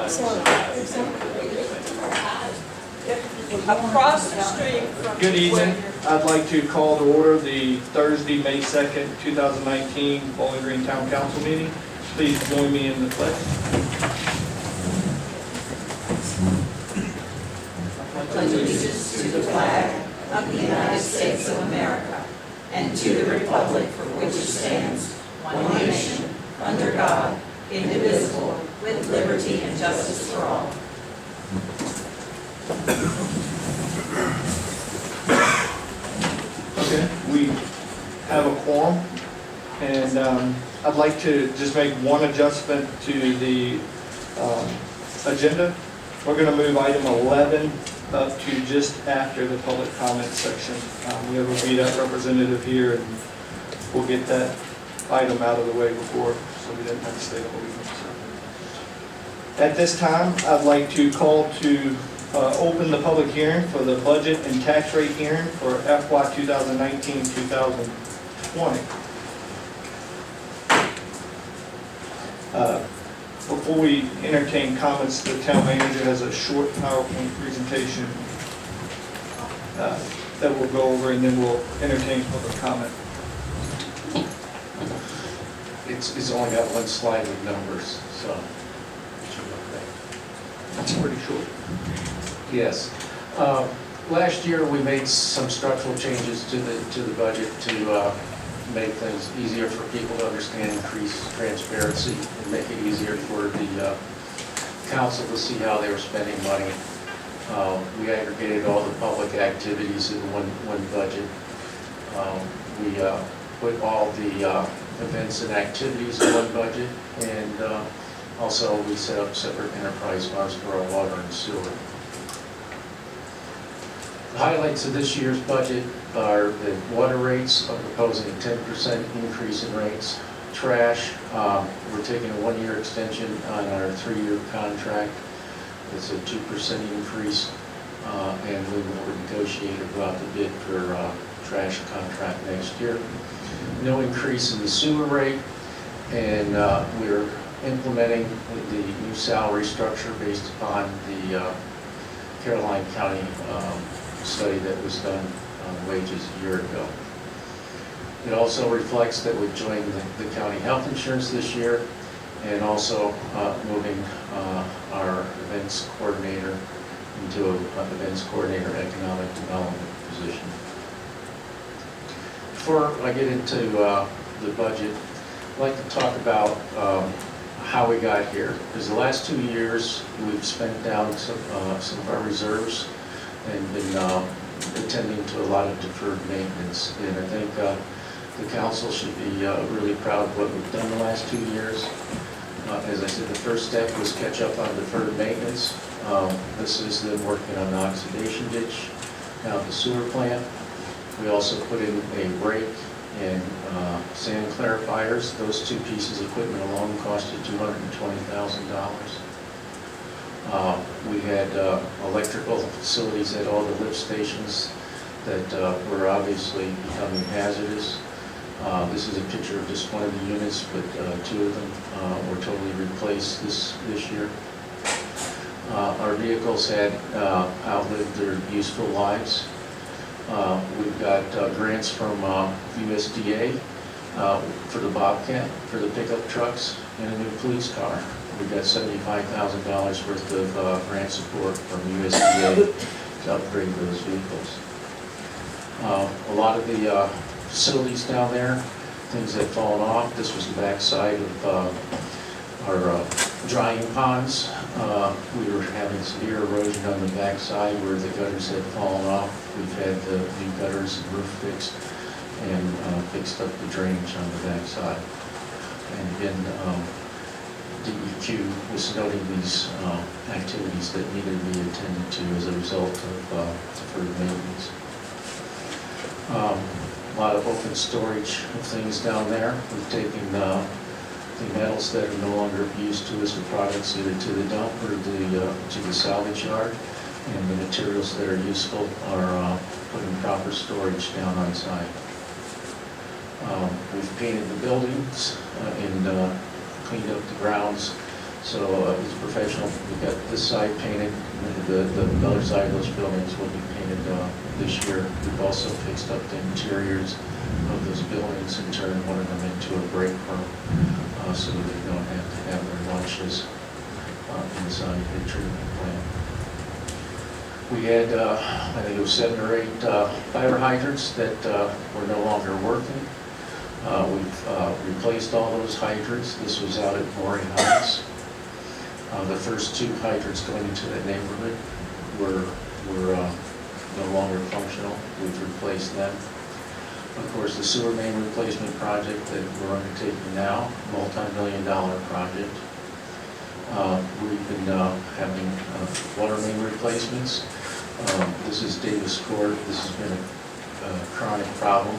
Across the street from. Good evening. I'd like to call to order the Thursday, May 2nd, 2019 Bowling Green Town Council meeting. Please join me in the pledge. Pledge allegiance to the flag of the United States of America and to the republic for which it stands, one nation, under God, indivisible, with liberty and justice for all. Okay, we have a quorum, and I'd like to just make one adjustment to the agenda. We're going to move item 11 up to just after the public comment section. We have a VDOT representative here, and we'll get that item out of the way before, so we didn't have to stay the whole evening. So. At this time, I'd like to call to open the public hearing for the budget and tax rate hearing for FY 2019-2020. Before we entertain comments, the town manager has a short PowerPoint presentation that we'll go over, and then we'll entertain public comment. It's only got one slide with numbers, so it should look great. It's pretty short. Yes. Last year, we made some structural changes to the budget to make things easier for people to understand, increase transparency, and make it easier for the council to see how they were spending money. We aggregated all the public activities in one budget. We put all the events and activities in one budget, and also we set up separate enterprise funds for our water and sewer. The highlights of this year's budget are the water rates, are proposing a 10% increase in rates. Trash, we're taking a 1-year extension on our 3-year contract. It's a 2% increase, and we will negotiate about the bid for trash contract next year. No increase in the sewer rate, and we're implementing the new salary structure based upon the Caroline County study that was done on wages a year ago. It also reflects that we've joined the county health insurance this year, and also moving our events coordinator into an events coordinator economic development position. Before I get into the budget, I'd like to talk about how we got here. Because the last 2 years, we've spent down some of our reserves and been attending to a lot of deferred maintenance. And I think the council should be really proud of what we've done the last 2 years. As I said, the first step was catch up on deferred maintenance. This is them working on the oxidation ditch down at the sewer plant. We also put in a rake and sand clarifiers. Those two pieces of equipment alone costed $220,000. We had electrical facilities at all the lift stations that were obviously becoming hazardous. This is a picture of just one of the units, but 2 of them were totally replaced this year. Our vehicles had outlived their useful lives. We've got grants from USDA for the Bobcat, for the pickup trucks, and a new police car. We've got $75,000 worth of grant support from USDA to upgrade those vehicles. A lot of the facilities down there, things that have fallen off. This was the backside of our drying ponds. We were having severe erosion on the backside where the gutters had fallen off. We've had the new gutters and roof fixed and fixed up the drainage on the backside. And again, DEQ was noting these activities that needed to be attended to as a result of deferred maintenance. A lot of open storage of things down there. We've taken the metals that are no longer of use to us or products either to the dump or to the salvage yard, and the materials that are useful are put in proper storage down on site. We've painted the buildings and cleaned up the grounds So it's professional. We've got this side painted, the other side of those buildings will be painted this year. We've also fixed up the interiors of those buildings and turned one of them into a break room so that they don't have to have their lunches inside the treatment plant. We had, I think it was 7 or 8 fire hydrants that were no longer working. We've replaced all those hydrants. This was out at Maury Heights. The first 2 hydrants going into that neighborhood were no longer functional. We've replaced them. Of course, the sewer main replacement project that we're undertaking now, multi-million-dollar project. We've been having water main replacements. This is Davis Court. This has been a chronic problem.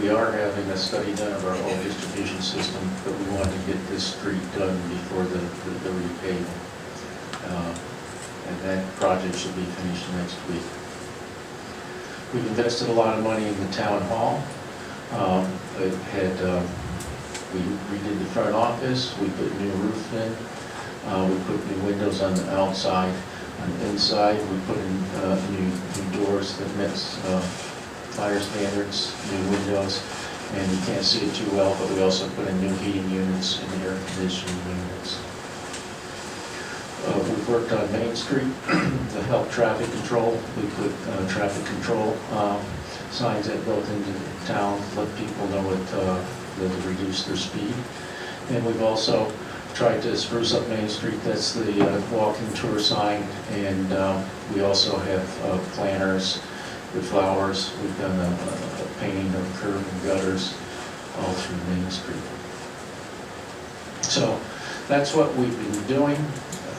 We are having a study done of our whole distribution system, but we want to get this street done before the repaving. And that project should be finished next week. We've invested a lot of money in the town hall. We redid the front office, we put new roof in, we put new windows on the outside. On the inside, we put in new doors that met fire standards, new windows, and you can't see it too well, but we also put in new heating units and air conditioning units. We've worked on Main Street to help traffic control. We put traffic control signs that built into town, let people know to reduce their speed. And we've also tried to spruce up Main Street. That's the walking tour sign, and we also have planters with flowers. We've done a painting of curb and gutters all through Main Street. So that's what we've been doing.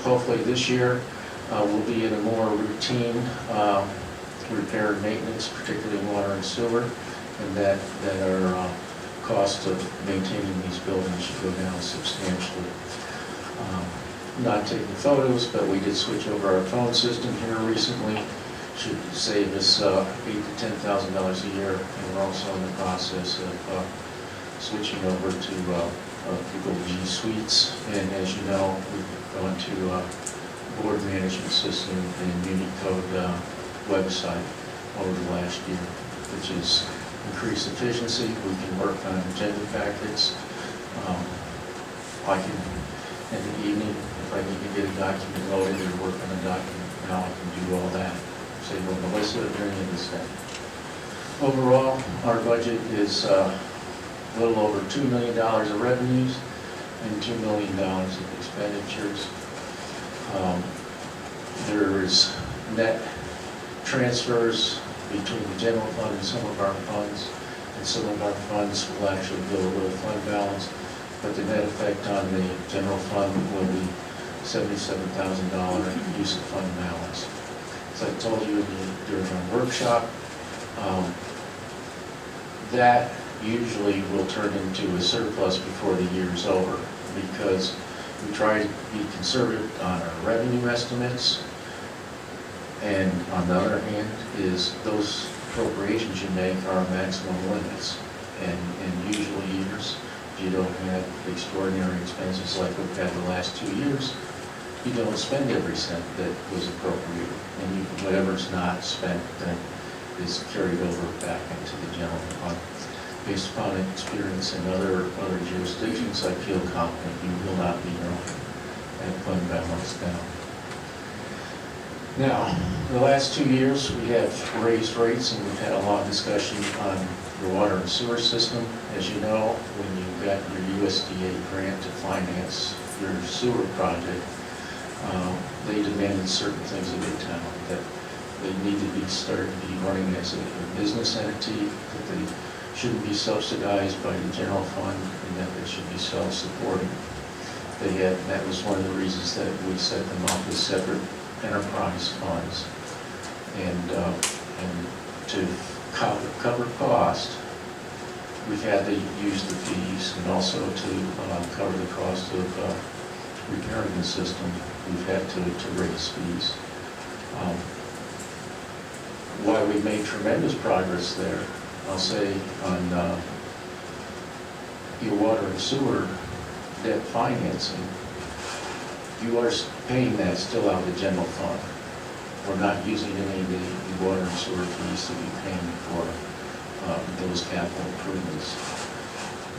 Hopefully this year we'll be in a more routine repair and maintenance, particularly in water and sewer, and that our cost of maintaining these buildings should go down substantially. Not taking photos, but we did switch over our phone system here recently. Should save us $8,000 to $10,000 a year, and we're also in the process of switching over to Google G Suites. And as you know, we've gone to board management system and Unicode website over the last year, which is increased efficiency. We can work on agenda packets. I can, in the evening, if I need to get a document loaded or work on a document, now I can do all that. Say, well, Melissa, during this day. Overall, our budget is a little over $2 million of revenues and $2 million of expenditures. There is net transfers between the general fund and some of our funds, and some of our funds will actually build a little fund balance, but the net effect on the general fund will be $77,000 use of fund balance. As I told you during our workshop, that usually will turn into a surplus before the year is over, because we try to be conservative on our revenue estimates, and on the other hand is those appropriations you make are maximum limits. And in usual years, if you don't have extraordinary expenses like we've had the last 2 years, you don't spend every cent that was appropriated, and whatever's not spent then is carried over back into the general fund. Based upon experience in other jurisdictions, I feel confident you will not be drawing that fund balance down. Now, the last 2 years we have raised rates, and we've had a lot of discussion on the water and sewer system. As you know, when you got your USDA grant to finance your sewer project, they demanded certain things of the town, that they need to be started to be running as a business entity, that they shouldn't be subsidized by the general fund, and that they should be self-supporting. That was one of the reasons that we set them up as separate enterprise funds. And to cover cost, we've had to use the fees, and also to cover the cost of repairing the system, we've had to raise fees. While we made tremendous progress there, I'll say on your water and sewer debt financing, you are paying that still out of the general fund. We're not using any of the water and sewer fees to be paying for those capital improvements.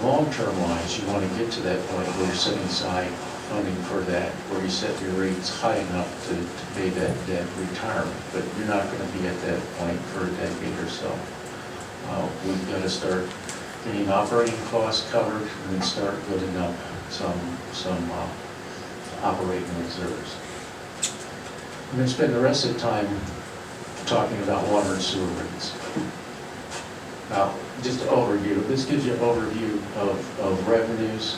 Long-term wise, you want to get to that point where you're setting aside funding for that, where you set your rates high enough to pay that debt retirement, but you're not going to be at that point for a decade or so. We've got to start getting operating costs covered and then start building up some operating reserves. I'm going to spend the rest of the time talking about water and sewer rates. Now, just an overview. This gives you an overview of revenues.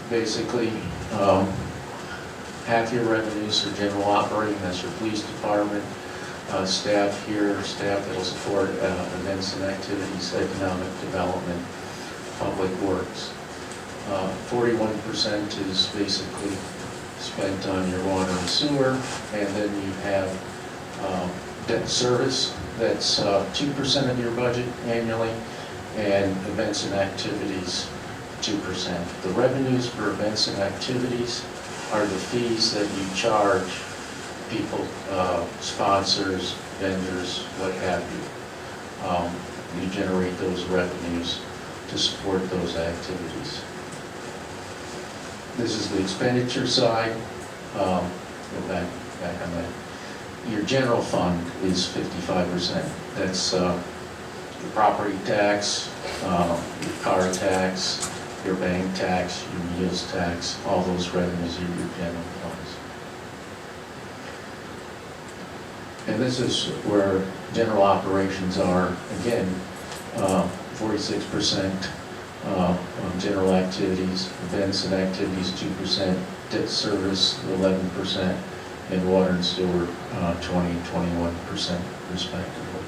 Basically, half your revenues are general operating, that's your police department, staff here, staff that will support events and activities, economic development, public works. 41% is basically spent on your water and sewer, and then you have debt service, that's 2% of your budget annually, and events and activities, 2%. The revenues for events and activities are the fees that you charge people, sponsors, vendors, what have you. You generate those revenues to support those activities. This is the expenditure side. Go back on that. Your general fund is 55%. That's your property tax, your car tax, your bank tax, your meals tax, all those revenues are your general funds. And this is where general operations are, again, 46% on general activities, events and activities 2%, debt service 11%, and water and sewer 20 and 21% respectively.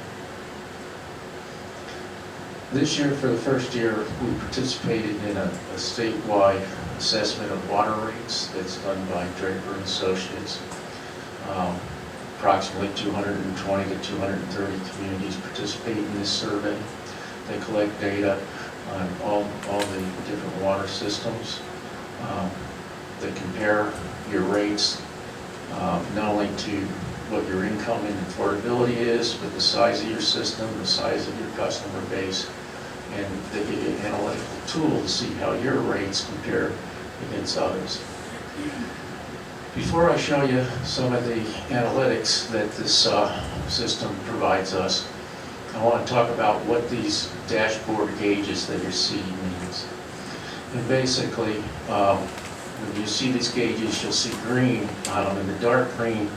This year, for the first year, we participated in a statewide assessment of water rates that's done by Draper and Associates. Approximately 220 to 230 communities participate in this survey. They collect data on all the different water systems. They compare your rates not only to what your income and affordability is, but the size of your system, the size of your customer base, and they give you an analytical tool to see how your rates compare against others. Before I show you some of the analytics that this system provides us, I want to talk about what these dashboard gauges that you're seeing means. And basically, when you see these gauges, you'll see green on them, and the dark green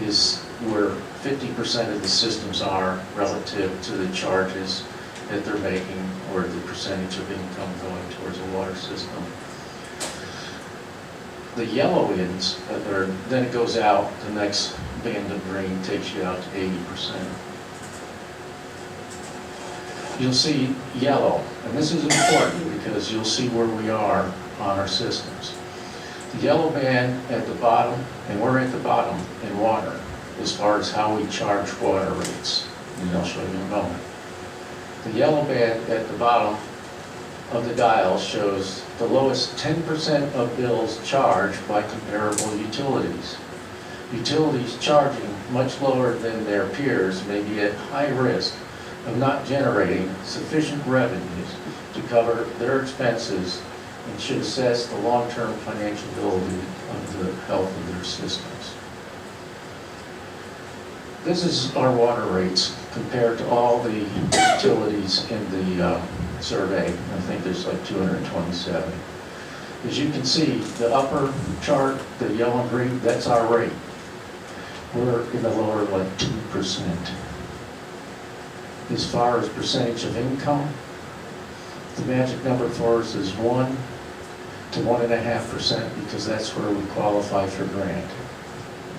is where 50% of the systems are relative to the charges that they're making or the percentage of income going towards a water system. The yellow ends, then it goes out, the next band of green takes you out to 80%. You'll see yellow, and this is important because you'll see where we are on our systems. The yellow band at the bottom, and we're at the bottom in water as far as how we charge water rates, and I'll show you in a moment. The yellow band at the bottom of the dial shows the lowest 10% of bills charged by comparable utilities. Utilities charging much lower than their peers may be at high risk of not generating sufficient revenues to cover their expenses and should assess the long-term financial ability of the health of their systems. This is our water rates compared to all the utilities in the survey. I think there's like 227. As you can see, the upper chart, the yellow and green, that's our rate. We're in the lower like 2%. As far as percentage of income, the magic number for us is 1 to 1.5% because that's where we qualify for grant.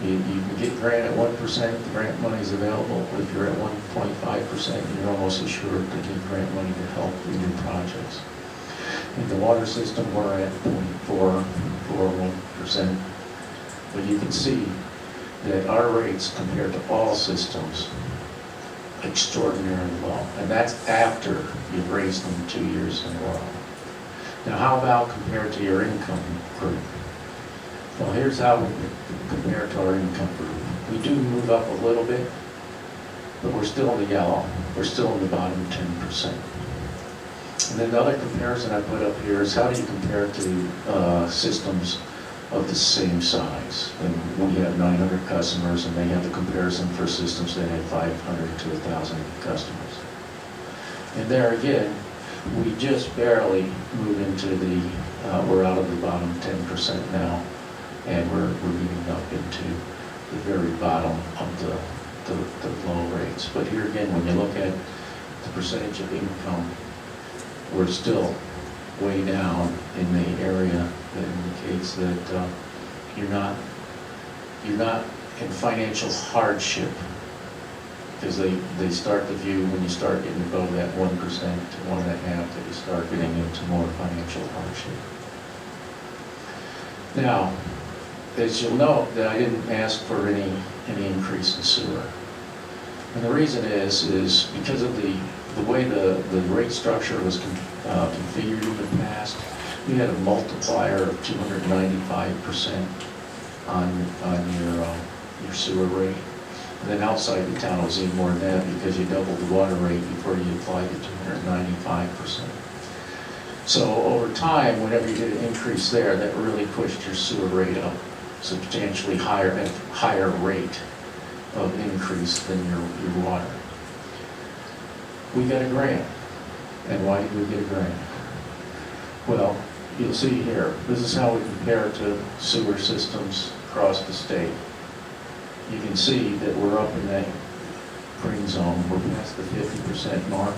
You can get grant at 1%, the grant money is available, but if you're at 1.5%, you're almost assured to get grant money to help with your projects. In the water system, we're at 0.441%, but you can see that our rates compared to all systems extraordinarily low, and that's after you've raised them 2 years in a row. Now, how about compared to your income group? Well, here's how we compare to our income group. We do move up a little bit, but we're still in the yellow. We're still in the bottom 10%. And then the other comparison I put up here is how do you compare to systems of the same size? And we have 900 customers, and they have the comparison for systems that have 500 to 1,000 customers. And there again, we just barely move into the, we're out of the bottom 10% now, and we're moving up into the very bottom of the low rates. But here again, when you look at the percentage of income, we're still way down in the area that indicates that you're not in financial hardship, because they start the view when you start getting above that 1% to 1.5% that you start getting into more financial hardship. Now, as you'll note, that I didn't ask for any increase in sewer. And the reason is because of the way the rate structure was configured in the past. We had a multiplier of 295% on your sewer rate. And then outside the town it was even more than that because you doubled the water rate before you applied the 295%. So over time, whenever you did an increase there, that really pushed your sewer rate up substantially higher, at a higher rate of increase than your water. We got a grant. And why did we get a grant? Well, you'll see here, this is how we compare to sewer systems across the state. You can see that we're up in that green zone. We're past the 50% mark,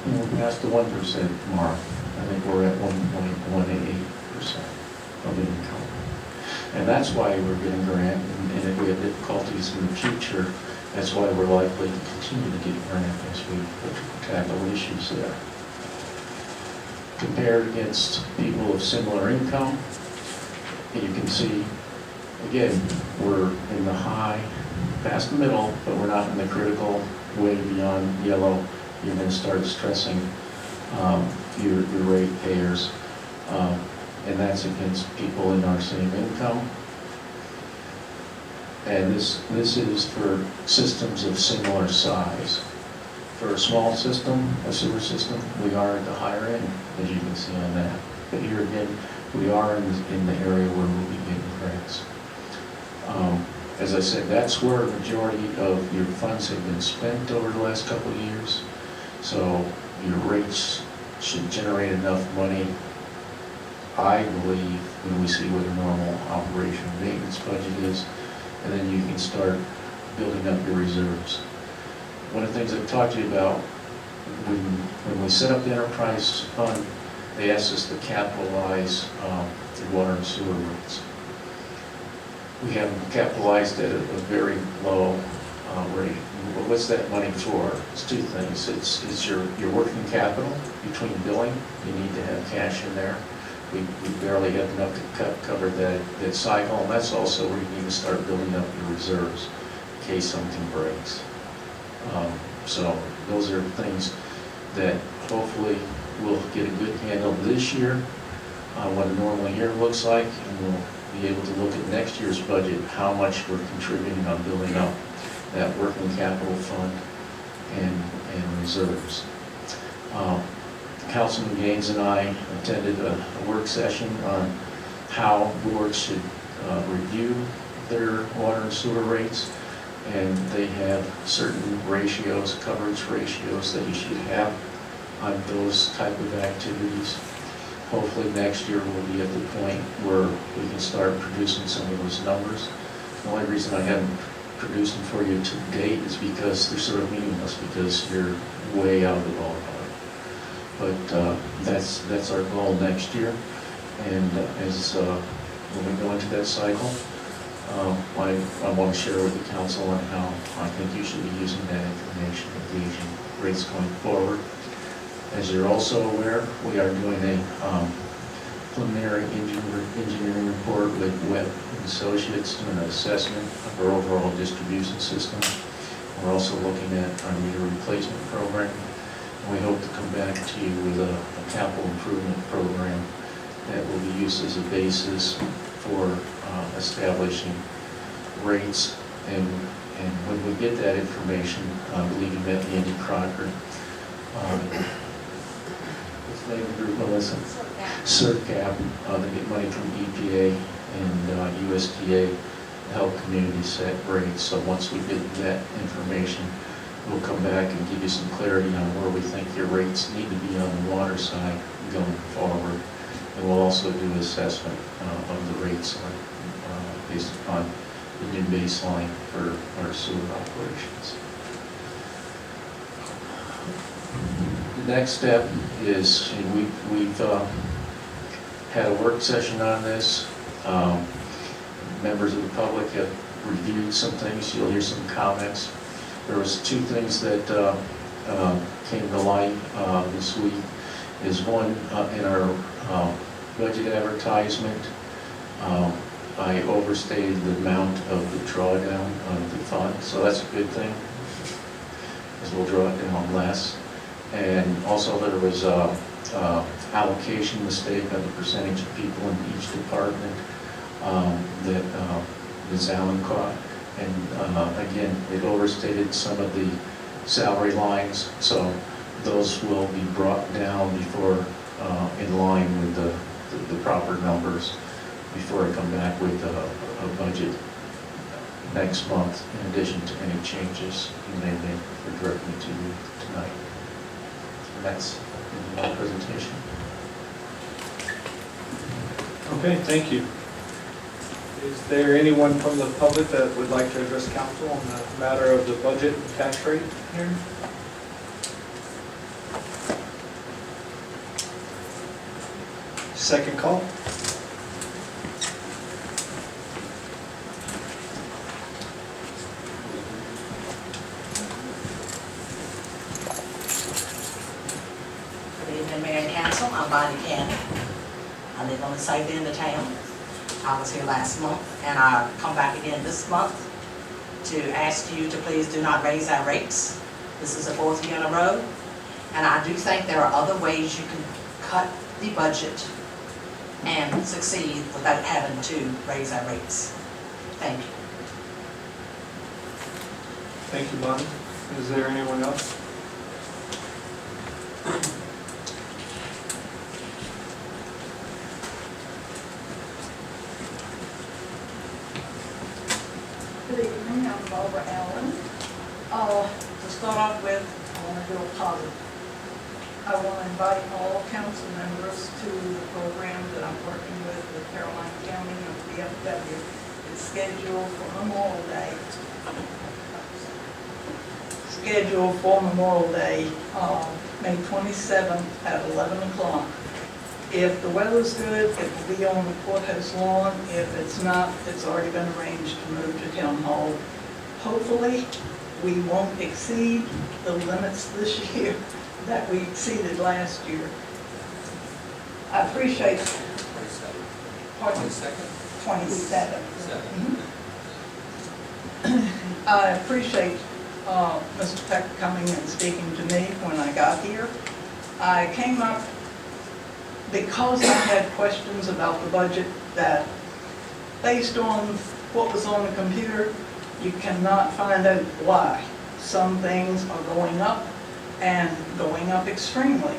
and we're past the 1% mark. I think we're at 1.18% of income. And that's why we're getting a grant, and if we have difficulties in the future, that's why we're likely to continue to get grant as we tackle issues there. Compared against people of similar income, you can see, again, we're in the high, past the middle, but we're not in the critical way beyond yellow. You're going to start stressing your rate payers, and that's against people in our same income. And this is for systems of similar size. For a small system, a sewer system, we are at the higher end, as you can see on that. But here again, we are in the area where we'll be getting grants. As I said, that's where a majority of your funds have been spent over the last couple of years. So your rates should generate enough money, I believe, when we see what a normal operation maintenance budget is, and then you can start building up your reserves. One of the things I've talked to you about, when we set up the enterprise fund, they asked us to capitalize the water and sewer rates. We have them capitalized at a very low rate. Well, what's that money for? It's two things. It's your working capital between billing. You need to have cash in there. We barely have enough to cover that cycle, and that's also where you need to start building up your reserves in case something breaks. So those are things that hopefully we'll get a good handle this year on what a normal year looks like, and we'll be able to look at next year's budget, how much we're contributing on building up that working capital fund and reserves. Councilman Gaines and I attended a work session on how boards should review their water and sewer rates, and they have certain ratios, coverage ratios that you should have on those type of activities. Hopefully next year we'll be at the point where we can start producing some of those numbers. The only reason I haven't produced them for you to date is because they're sort of meaningless, because you're way out of the ballpark. But that's our goal next year, and as when we go into that cycle, I want to share with the council on how I think you should be using that information to gauging rates going forward. As you're also aware, we are doing a preliminary engineering report with Webb & Associates doing an assessment of our overall distribution system. We're also looking at our meter replacement program. And we hope to come back to you with a capital improvement program that will be used as a basis for establishing rates. And when we get that information, I believe you met Andy Crocker. What's the name of the group, Melissa? CERCAP, they get money from EPA and USDA to help communities set rates. So once we get that information, we'll come back and give you some clarity on where we think your rates need to be on the water side going forward. And we'll also do assessment of the rates based upon the new baseline for our sewer operations. The next step is, and we've had a work session on this. Members of the public have reviewed some things. You'll hear some comments. There was two things that came to light this week. Is one, in our budget advertisement, I overstated the amount of the drawdown of the fund, so that's a good thing, because we'll draw it down less. And also there was a allocation mistake on the percentage of people in each department that Ms. Allen caught. And again, it overstated some of the salary lines, so those will be brought down before, in line with the proper numbers, before I come back with a budget next month, in addition to any changes you may make or direct me to you tonight. And that's my presentation. Okay, thank you. Is there anyone from the public that would like to address council on the matter of the budget and tax rate here? Second call. Good evening, Mayor and Council. I'm Bonnie Cannon. I live on the south end of town. I was here last month, and I come back again this month to ask you to please do not raise our rates. This is the 4th year in a row, and I do think there are other ways you can cut the budget and succeed without having to raise our rates. Thank you. Thank you, Bonnie. Is there anyone else? Good evening, I'm Barbara Allen. To start off with, I want to do a positive. I want to invite all council members to the program that I'm working with Caroline County and VFW. It's scheduled for Memorial Day. May 27th at 11 o'clock. If the weather's good, it will be on the courthouse lawn. If it's not, it's already been arranged to move to Town Hall. Hopefully, we won't exceed the limits this year that we exceeded last year. I appreciate. 27. I appreciate Mr. Peck coming and speaking to me when I got here. I came up because I had questions about the budget that, based on what was on the computer, you cannot find out why. Some things are going up and going up extremely.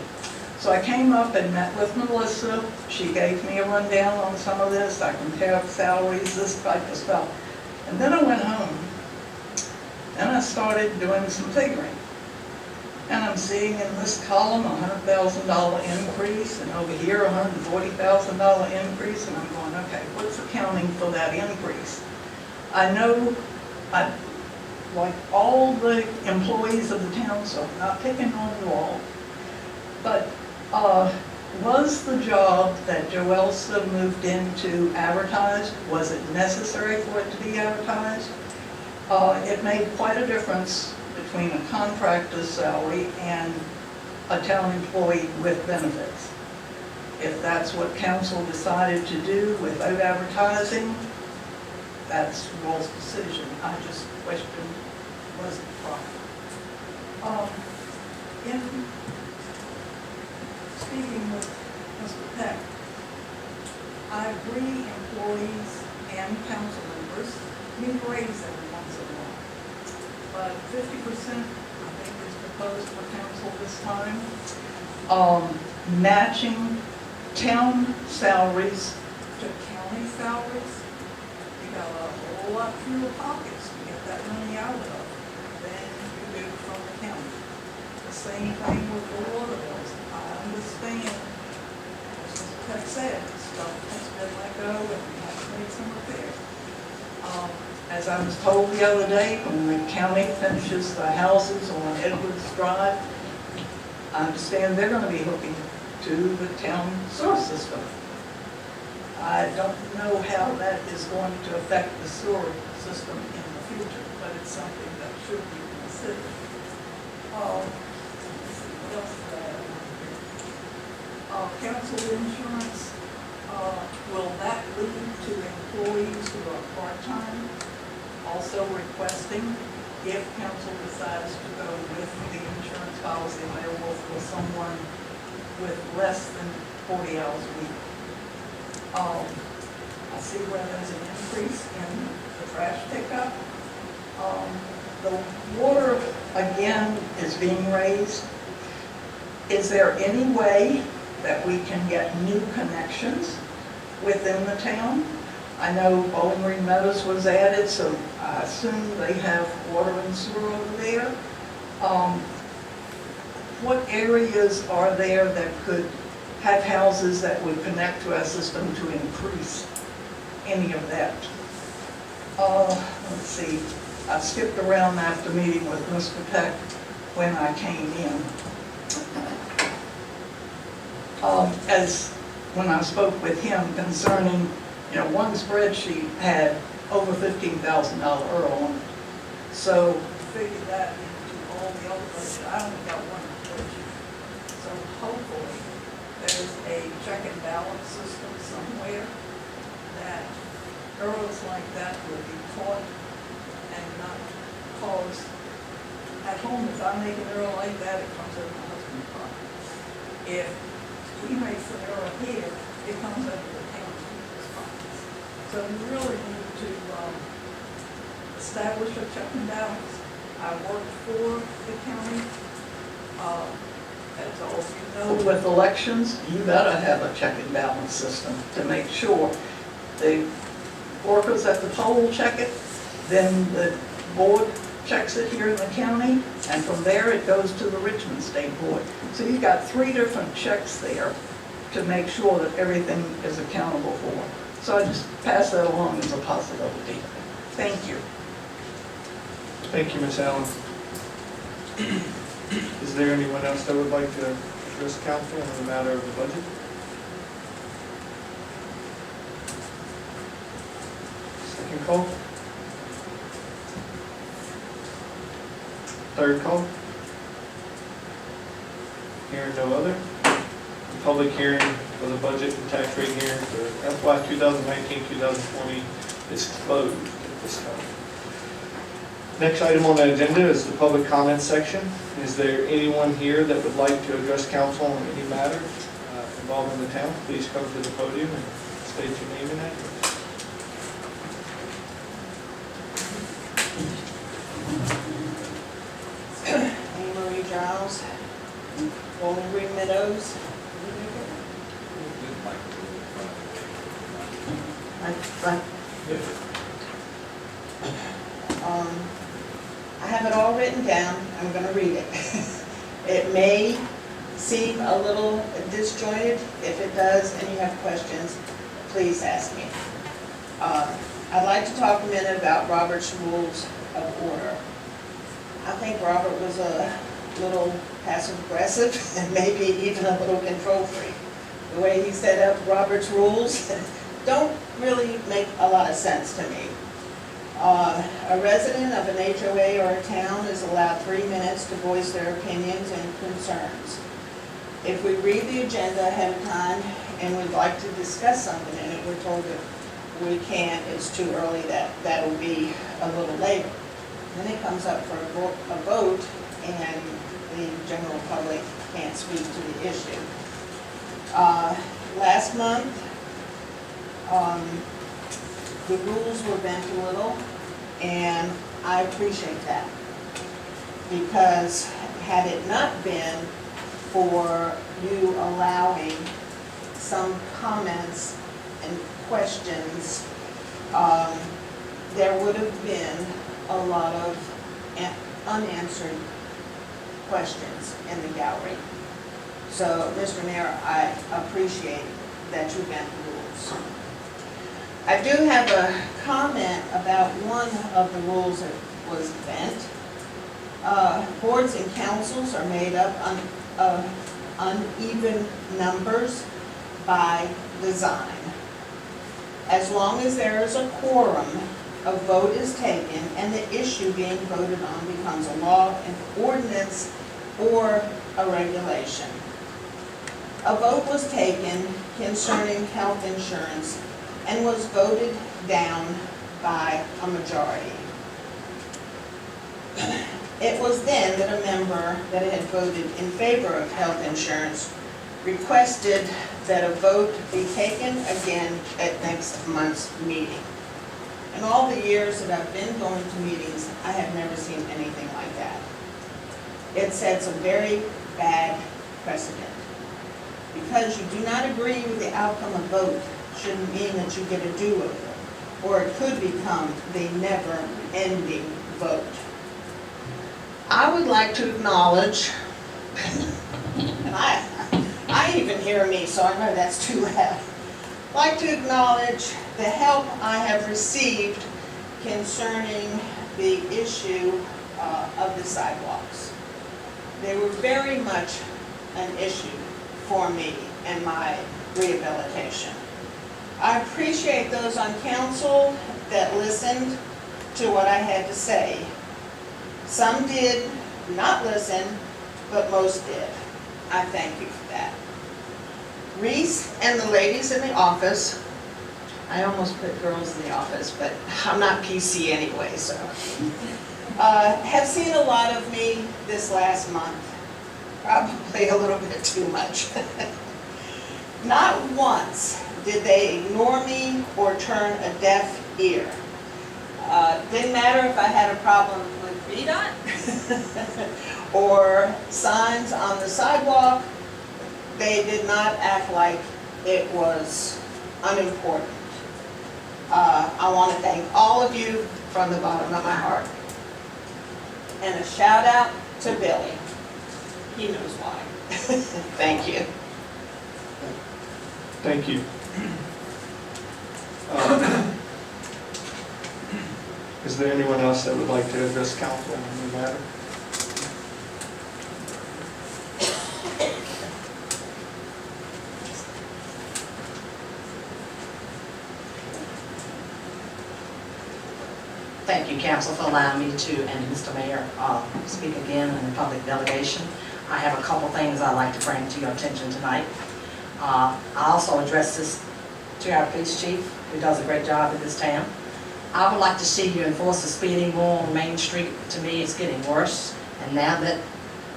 So I came up and met with Melissa. She gave me a rundown on some of this. I compared salaries, this type of stuff. And then I went home and I started doing some figuring. And I'm seeing in this column a $100,000 increase, and over here a $140,000 increase, and I'm going, okay, what's accounting for that increase? I know, like all the employees of the town, so I'm not picking on you all, but was the job that Joe Elsta moved into advertised? Was it necessary for it to be advertised? It made quite a difference between a contractor's salary and a town employee with benefits. If that's what council decided to do without advertising, that's y'all's decision. I just questioned, was it proper? In speaking with Mr. Peck, I agree, employees and council members need a raise every once in a while. But 50%, I think, is proposed for council this time. Matching town salaries to county salaries, you got a whole lot fewer pockets to get that money out of than you do from the county. The same thing with the water bills. I understand, as Mr. Peck said, stuff has been let go and we have made some repairs. As I was told the other day, when the county finishes the houses on Edwards Drive, I understand they're gonna be hooking to the town sewer system. I don't know how that is going to affect the sewer system in the future, but it's something that should be considered. Let's see, what else did I have on here? Council insurance, will that lead to employees who are part-time also requesting, if council decides to go with the insurance policy available for someone with less than 40 hours a week? I see where there's an increase in the trash pickup. The water, again, is being raised. Is there any way that we can get new connections within the town? I know Bowling Green Meadows was added, so I assume they have water and sewer over there. What areas are there that could have houses that would connect to our system to increase any of that? Let's see, I skipped around after meeting with Mr. Peck when I came in. When I spoke with him concerning, one spreadsheet had over $15,000 ERL on it. So figure that into all the other budget. I only got one spreadsheet. So hopefully there's a check and balance system somewhere that ERLs like that will be caught and not cause, at home, if I make an ERL like that, it comes out of my husband's pocket. If he makes an ERL here, it comes out of the town's pockets. So we really need to establish a check and balance. I worked for the county. As all you know, with elections, you gotta have a check and balance system to make sure the workers at the poll check it, then the board checks it here in the county, and from there it goes to the Richmond State Board. So you've got 3 different checks there to make sure that everything is accountable for. So I just pass that along as a possibility. Thank you. Thank you, Ms. Allen. Is there anyone else that would like to address council on the matter of the budget? Second call? Third call? Hearing no other. The public hearing for the budget and tax rate hearing for FY 2019-2020 is closed at this time. Next item on the agenda is the public comment section. Is there anyone here that would like to address council on any matter involving the town? Please come to the podium and state your name and address. Anne Marie Giles, Bowling Green Meadows. I have it all written down. I'm going to read it. It may seem a little disjointed. If it does and you have questions, please ask me. I'd like to talk a minute about Robert's Rules of Order. I think Robert was a little passive-aggressive and maybe even a little control freak. The way he set up Robert's rules don't really make a lot of sense to me. A resident of an HOA or a town is allowed 3 minutes to voice their opinions and concerns. If we read the agenda ahead of time and we'd like to discuss something in it, we're told that we can't, it's too early, that'll be a little later. Then it comes up for a vote and the general public can't speak to the issue. Last month, The rules were bent a little, and I appreciate that. Because had it not been for you allowing some comments and questions, there would have been a lot of unanswered questions in the gallery. So, Mr. Mayor, I appreciate that you bent the rules. I do have a comment about one of the rules that was bent. Boards and councils are made up of uneven numbers by design. As long as there is a quorum, a vote is taken and the issue being voted on becomes a law, an ordinance, or a regulation. A vote was taken concerning health insurance and was voted down by a majority. It was then that a member that had voted in favor of health insurance requested that a vote be taken again at next month's meeting. In all the years that I've been going to meetings, I have never seen anything like that. It sets a very bad precedent. Because you do not agree with the outcome of vote shouldn't mean that you get a do-over, or it could become the never-ending vote. I would like to acknowledge, and I even hear me, so I know that's too loud. I'd like to acknowledge the help I have received concerning the issue of the sidewalks. They were very much an issue for me and my rehabilitation. I appreciate those on council that listened to what I had to say. Some did not listen, but most did. I thank you for that. Reese and the ladies in the office, I almost put girls in the office, but I'm not PC anyway, so. Have seen a lot of me this last month. Probably a little bit too much. Not once did they ignore me or turn a deaf ear. Didn't matter if I had a problem with VDOT or signs on the sidewalk, they did not act like it was unimportant. I want to thank all of you from the bottom of my heart. And a shout out to Billy. He knows why. Thank you. Thank you. Is there anyone else that would like to address council on the matter? Thank you, council, for allowing me to, and Mr. Mayor, speak again in the public delegation. I have a couple things I'd like to bring to your attention tonight. I also address this to our police chief, who does a great job in this town. I would like to see you enforce the speeding rule on Main Street. To me, it's getting worse. And now that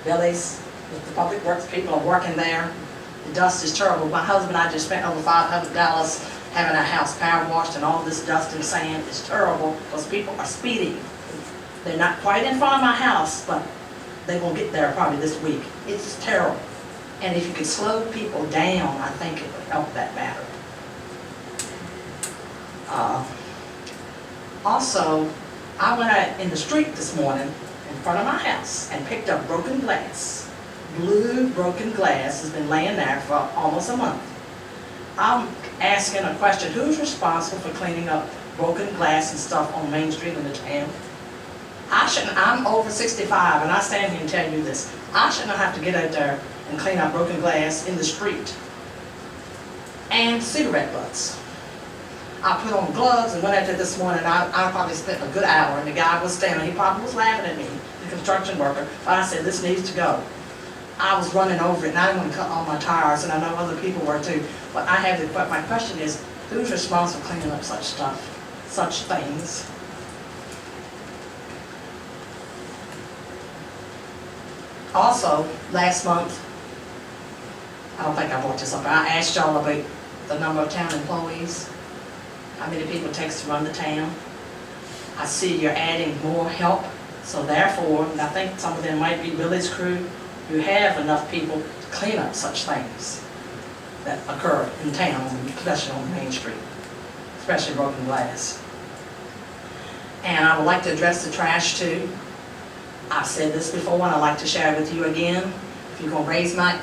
Billy's, the public works people are working there, the dust is terrible. My husband and I just spent over $500 having our house power washed, and all this dust and sand is terrible because people are speeding. They're not quite in front of my house, but they will get there probably this week. It's terrible. And if you could slow people down, I think it would help that matter. Also, I went out in the street this morning in front of my house and picked up broken glass. Blue broken glass has been laying there for almost a month. I'm asking a question: who's responsible for cleaning up broken glass and stuff on Main Street in the town? I'm over 65 and I stand here and tell you this. I shouldn't have to get out there and clean up broken glass in the street. And cigarette butts. I put on gloves and went out there this morning. I probably spent a good hour, and the guy was standing, he probably was laughing at me, the construction worker, but I said, this needs to go. I was running over it, and I didn't want to cut all my tires, and I know other people were too, but my question is, who's responsible for cleaning up such stuff, such things? Also, last month, I don't think I brought this up, I asked y'all about the number of town employees. how many people it takes to run the town. I see you're adding more help, so therefore, and I think some of them might be Billy's crew, you have enough people to clean up such things that occur in town, especially on Main Street, especially broken glass. And I would like to address the trash too. I've said this before and I'd like to share it with you again. If you're gonna raise my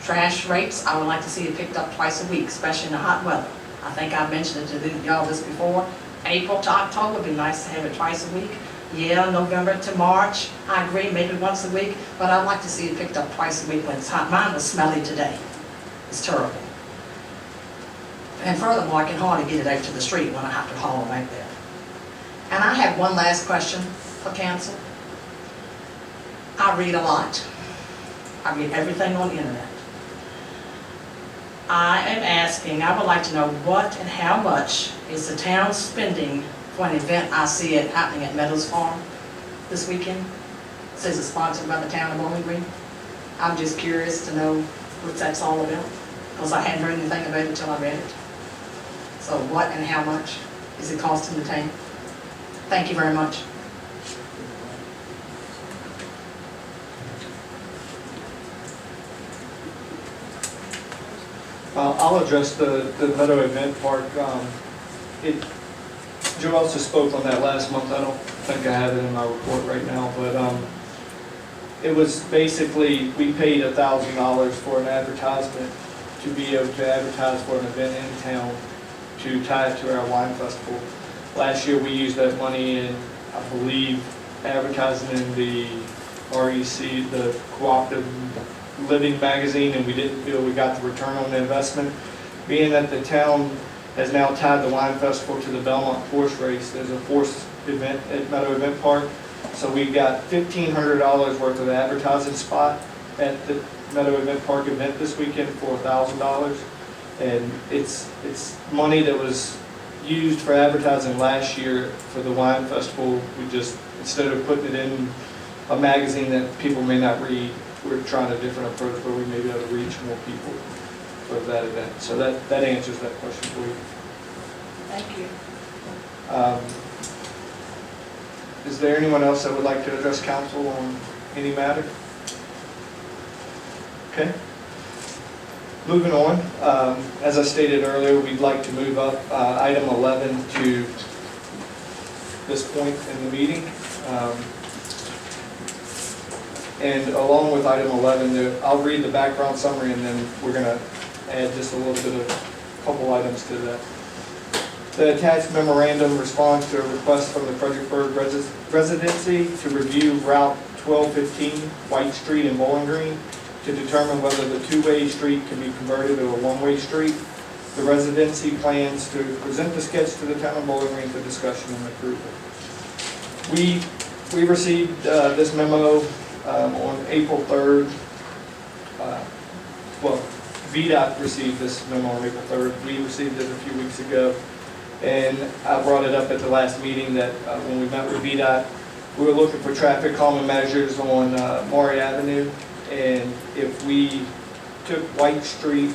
trash rates, I would like to see it picked up twice a week, especially in the hot weather. I think I've mentioned it to y'all this before. April to October would be nice to have it twice a week. Yeah, November to March, I agree, maybe once a week, but I'd like to see it picked up twice a week when it's hot. Mine was smelly today. It's terrible. And furthermore, I can hardly get it out to the street when I have to haul them out there. And I have one last question for council. I read a lot. I read everything on the internet. I am asking, I would like to know what and how much is the town spending for an event I see it happening at Meadows Farm this weekend? It says it's sponsored by the town of Bowling Green. I'm just curious to know what that's all about, because I hadn't heard anything about it until I read it. So what and how much is it costing the town? Thank you very much. I'll address the Meadow Event Park. Joe also spoke on that last month. I don't think I have it in my report right now, but it was basically, we paid $1,000 for an advertisement to be able to advertise for an event in town to tie it to our wine festival. Last year we used that money in, I believe, advertising in the REC, the Cooperative Living magazine, and we didn't feel we got the return on the investment. Being that the town has now tied the wine festival to the Belmont horse race, there's a horse event at Meadow Event Park, so we got $1,500 worth of advertising spot at the Meadow Event Park event this weekend for $1,000, and it's money that was used for advertising last year for the wine festival. We just, instead of putting it in a magazine that people may not read, we're trying a different approach where we may be able to reach more people for that event. So that answers that question for you. Thank you. Is there anyone else that would like to address council on any matter? Okay. Moving on, as I stated earlier, we'd like to move up item 11 to this point in the meeting. And along with item 11, I'll read the background summary and then we're going to add just a little bit of a couple items to that. The attached memorandum responds to a request from the Fredericksburg Residency to review Route 1215 White Street in Bowling Green to determine whether the two-way street can be converted to a one-way street. The residency plans to present the sketch to the town of Bowling Green for discussion and approval. We received this memo on April 3rd. Well, VDOT received this memo on April 3rd. We received it a few weeks ago. And I brought it up at the last meeting that when we met with VDOT, we were looking for traffic calming measures on Maury Avenue. And if we took White Street,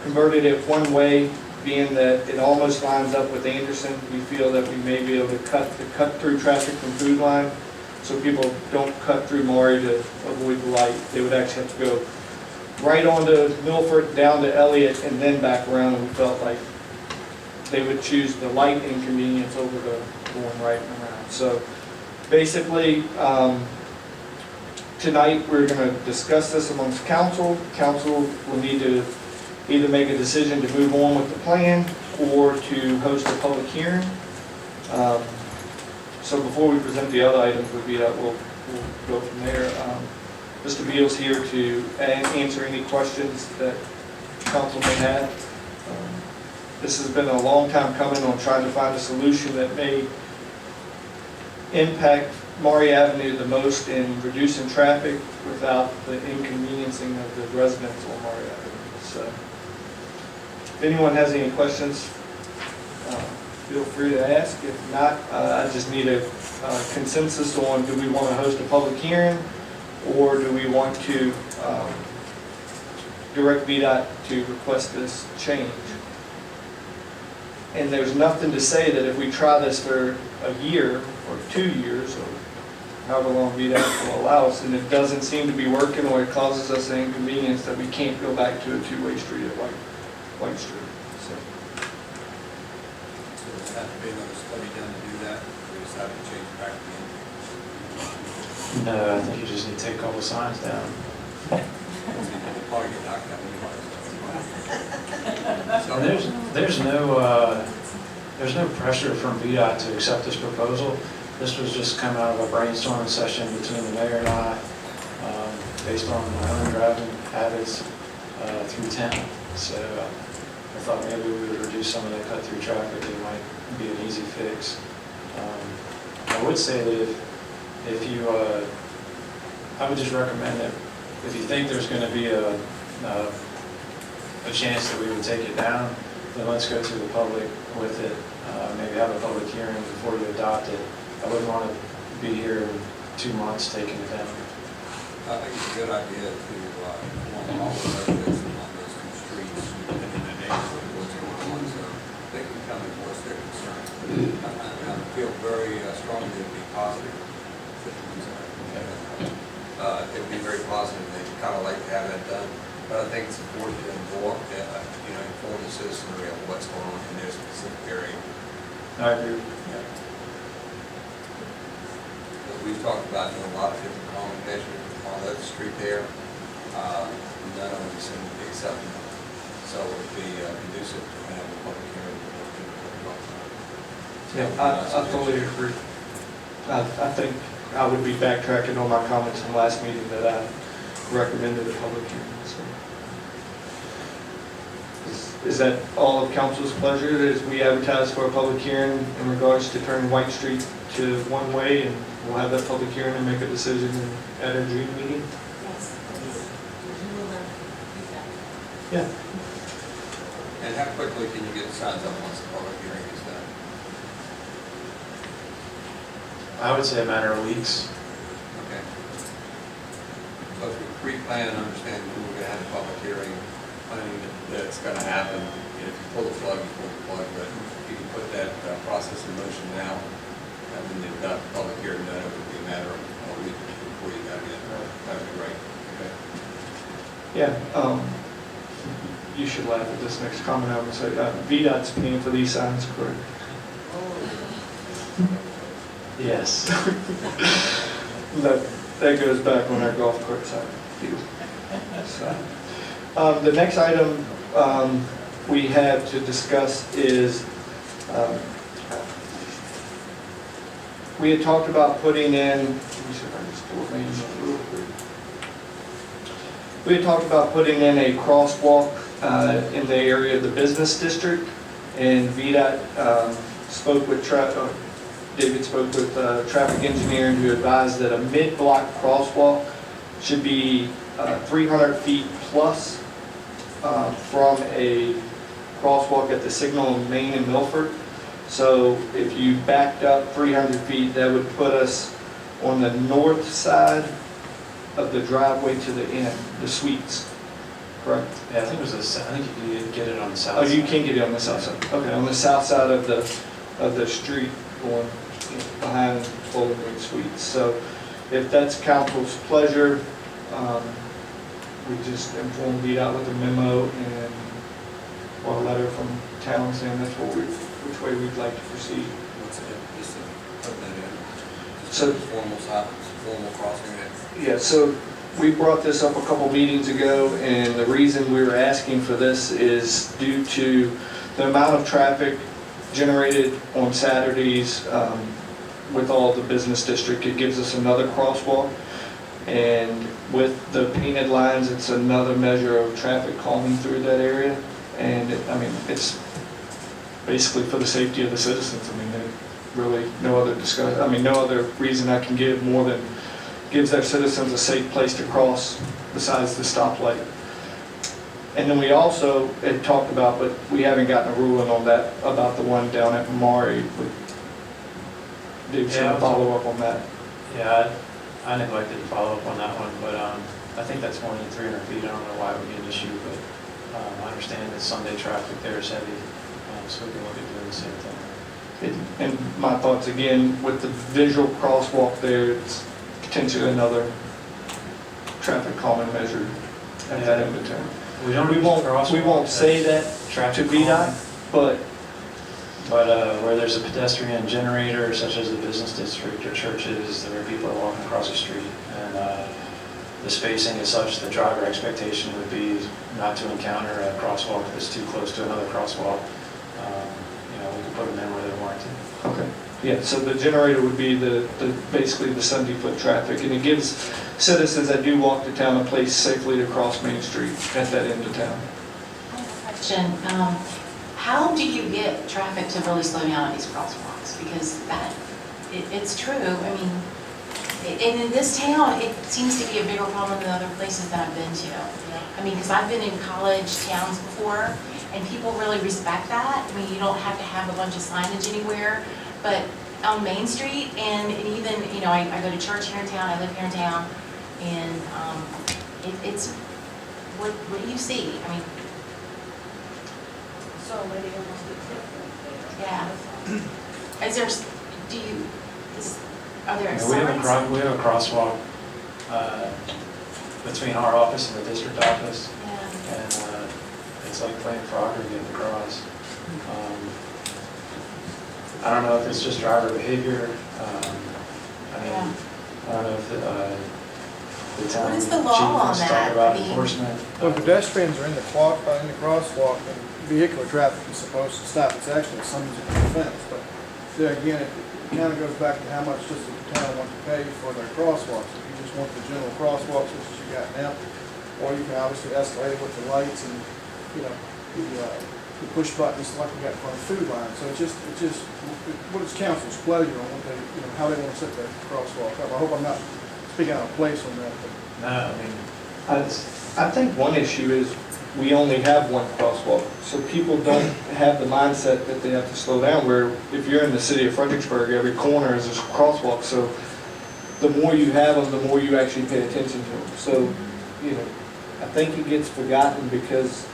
converted it one way, being that it almost lines up with Anderson, we feel that we may be able to cut through traffic from Food Line, so people don't cut through Maury to avoid the light. They would actually have to go right onto Milford, down to Elliott, and then back around. And we felt like they would choose the light inconvenience over the going right and around. So basically, tonight we're going to discuss this amongst council. Council will need to either make a decision to move on with the plan or to host a public hearing. So before we present the other items with VDOT, we'll go from there. Mr. Beal's here to answer any questions that council may have. This has been a long time coming on trying to find a solution that may impact Maury Avenue the most in reducing traffic without the inconveniencing of the residents on Maury Avenue. So if anyone has any questions, feel free to ask. If not, I just need a consensus on, do we want to host a public hearing or do we want to direct VDOT to request this change? And there's nothing to say that if we try this for a year or 2 years or however long VDOT will allow us, and it doesn't seem to be working or it causes us an inconvenience, that we can't go back to a two-way street at White Street. So, So does have to be another study done to do that, or we just have to change it back again? No, I think you just need to take all the signs down. It'll probably get knocked down anyway. So There's no pressure from VDOT to accept this proposal. This was just come out of a brainstorming session between the mayor and I, based on my own driving habits through town. So I thought maybe we would reduce some of that cut-through traffic. It might be an easy fix. I would say that if you, I would just recommend that if you think there's going to be a chance that we would take it down, then let's go to the public with it. Maybe have a public hearing before you adopt it. I wouldn't want to be here in 2 months taking it down. I think it's a good idea to inform all the residents on those two streets and in the neighborhood what's going on, so they can come and voice their concern. I feel very strongly it would be positive. It would be very positive. They'd kind of like to have that done. But I think it's important to inform the citizenry of what's going on in their specific area. I agree. But we've talked about doing a lot of different calming measures on that street there. None of them seem to be acceptable. So it would be conducive to have a public hearing. Yeah, I totally agree. I think I would be backtracking on my comments from last meeting that I recommended a public hearing. So. Is that all of council's pleasure, as we advertise for a public hearing in regards to turning White Street to one way, and we'll have that public hearing and make a decision at our June meeting? Yes, please. Yeah. And how quickly can you get the signs up once the public hearing is done? I would say a matter of weeks. Okay. So if we pre-plan and understand when we're going to have a public hearing, planning that it's going to happen, if you pull the plug, you pull the plug, but if you can put that process in motion now, and then you've got the public hearing done, it would be a matter of a week before you got it in. That would be great. Okay. Yeah, you should laugh at this next comment I'm going to say. VDOT's paying for these signs, correct? Yes. That goes back on our golf cart side deal. So, the next item we have to discuss is, we had talked about putting in, let me see if I can just pull it in real quick. We had talked about putting in a crosswalk in the area of the business district, and VDOT spoke with David spoke with traffic engineer, who advised that a mid-block crosswalk should be 300 feet plus from a crosswalk at the signal in Main and Milford. So if you backed up 300 feet, that would put us on the north side of the driveway to the end, the suites, correct? Yeah, I think it was I think you could get it on the south Oh, side. you can get it on the south side. Okay, on the south side of the street going behind Bowling Green Suites. So if that's council's pleasure, we just inform VDOT with a memo and or a letter from town saying that's which way we'd like to proceed. What's it, just put that in? Just So- formal crossing it? Yeah, so we brought this up a couple meetings ago, and the reason we were asking for this is due to the amount of traffic generated on Saturdays with all the business district. It gives us another crosswalk, and with the painted lines, it's another measure of traffic calming through that area. And it's basically for the safety of the citizens. There's really no other no other reason I can give more than gives our citizens a safe place to cross besides the stoplight. And then we also had talked about, but we haven't gotten a ruling on that, about the one down at Maury. Dave's gonna follow up on that. Yeah, I neglected to follow up on that one, but I think that's more than 300 feet. I don't know why it would be an issue, but I understand that Sunday traffic there is heavy, so we can look at doing the same thing. And my thoughts again, with the visual crosswalk there, it's potentially another traffic calming measure at that end of town. We don't We use won't, crosswalk we won't say as that to traffic VDOT, calming, but but where there's a pedestrian generator, such as the business district or churches, where people are walking across the street, and the spacing is such, the driver expectation would be not to encounter a crosswalk that's too close to another crosswalk. We could put them in where they're warranted. okay. Yeah, so the generator would be basically the 70-foot traffic, and it gives citizens that do walk to town a place safely to cross Main Street at that end of town. Question, how do you get traffic to really slow down at these crosswalks? Because it's true, I mean, and in this town, it seems to be a bigger problem than other places that I've been to. I mean, because I've been in college towns before, and people really respect that. I mean, you don't have to have a bunch of signage anywhere, but on Main Street, and even, I go to church here in town, I live here in town, and it's, what do you see? I mean, So lady almost did it. yeah. Is there, are there We signs? have a crosswalk between our office and the district office, Yeah. and it's like playing frog or getting across. I don't know if it's just driver behavior. Yeah. I don't know if the town What is chief the law on wants to talk that? about I mean- enforcement. When pedestrians are in the crosswalk, and vehicular traffic is supposed to stop, it's actually a summons and offense. But there again, it kind of goes back to how much does the town want to pay for their crosswalks. If you just want the general crosswalks, which is you got now, or you can obviously escalate it with the lights and, the push buttons like we got for the food line. So it's just, what is council's pleasure on what they, how they want to set their crosswalk up. I hope I'm not speaking out of place on that, but. No, I mean, I think one issue is we only have one crosswalk, so people don't have the mindset that they have to slow down, where if you're in the city of Fredericksburg, every corner is a crosswalk, so the more you have them, the more you actually pay attention to them. So, I think it gets forgotten because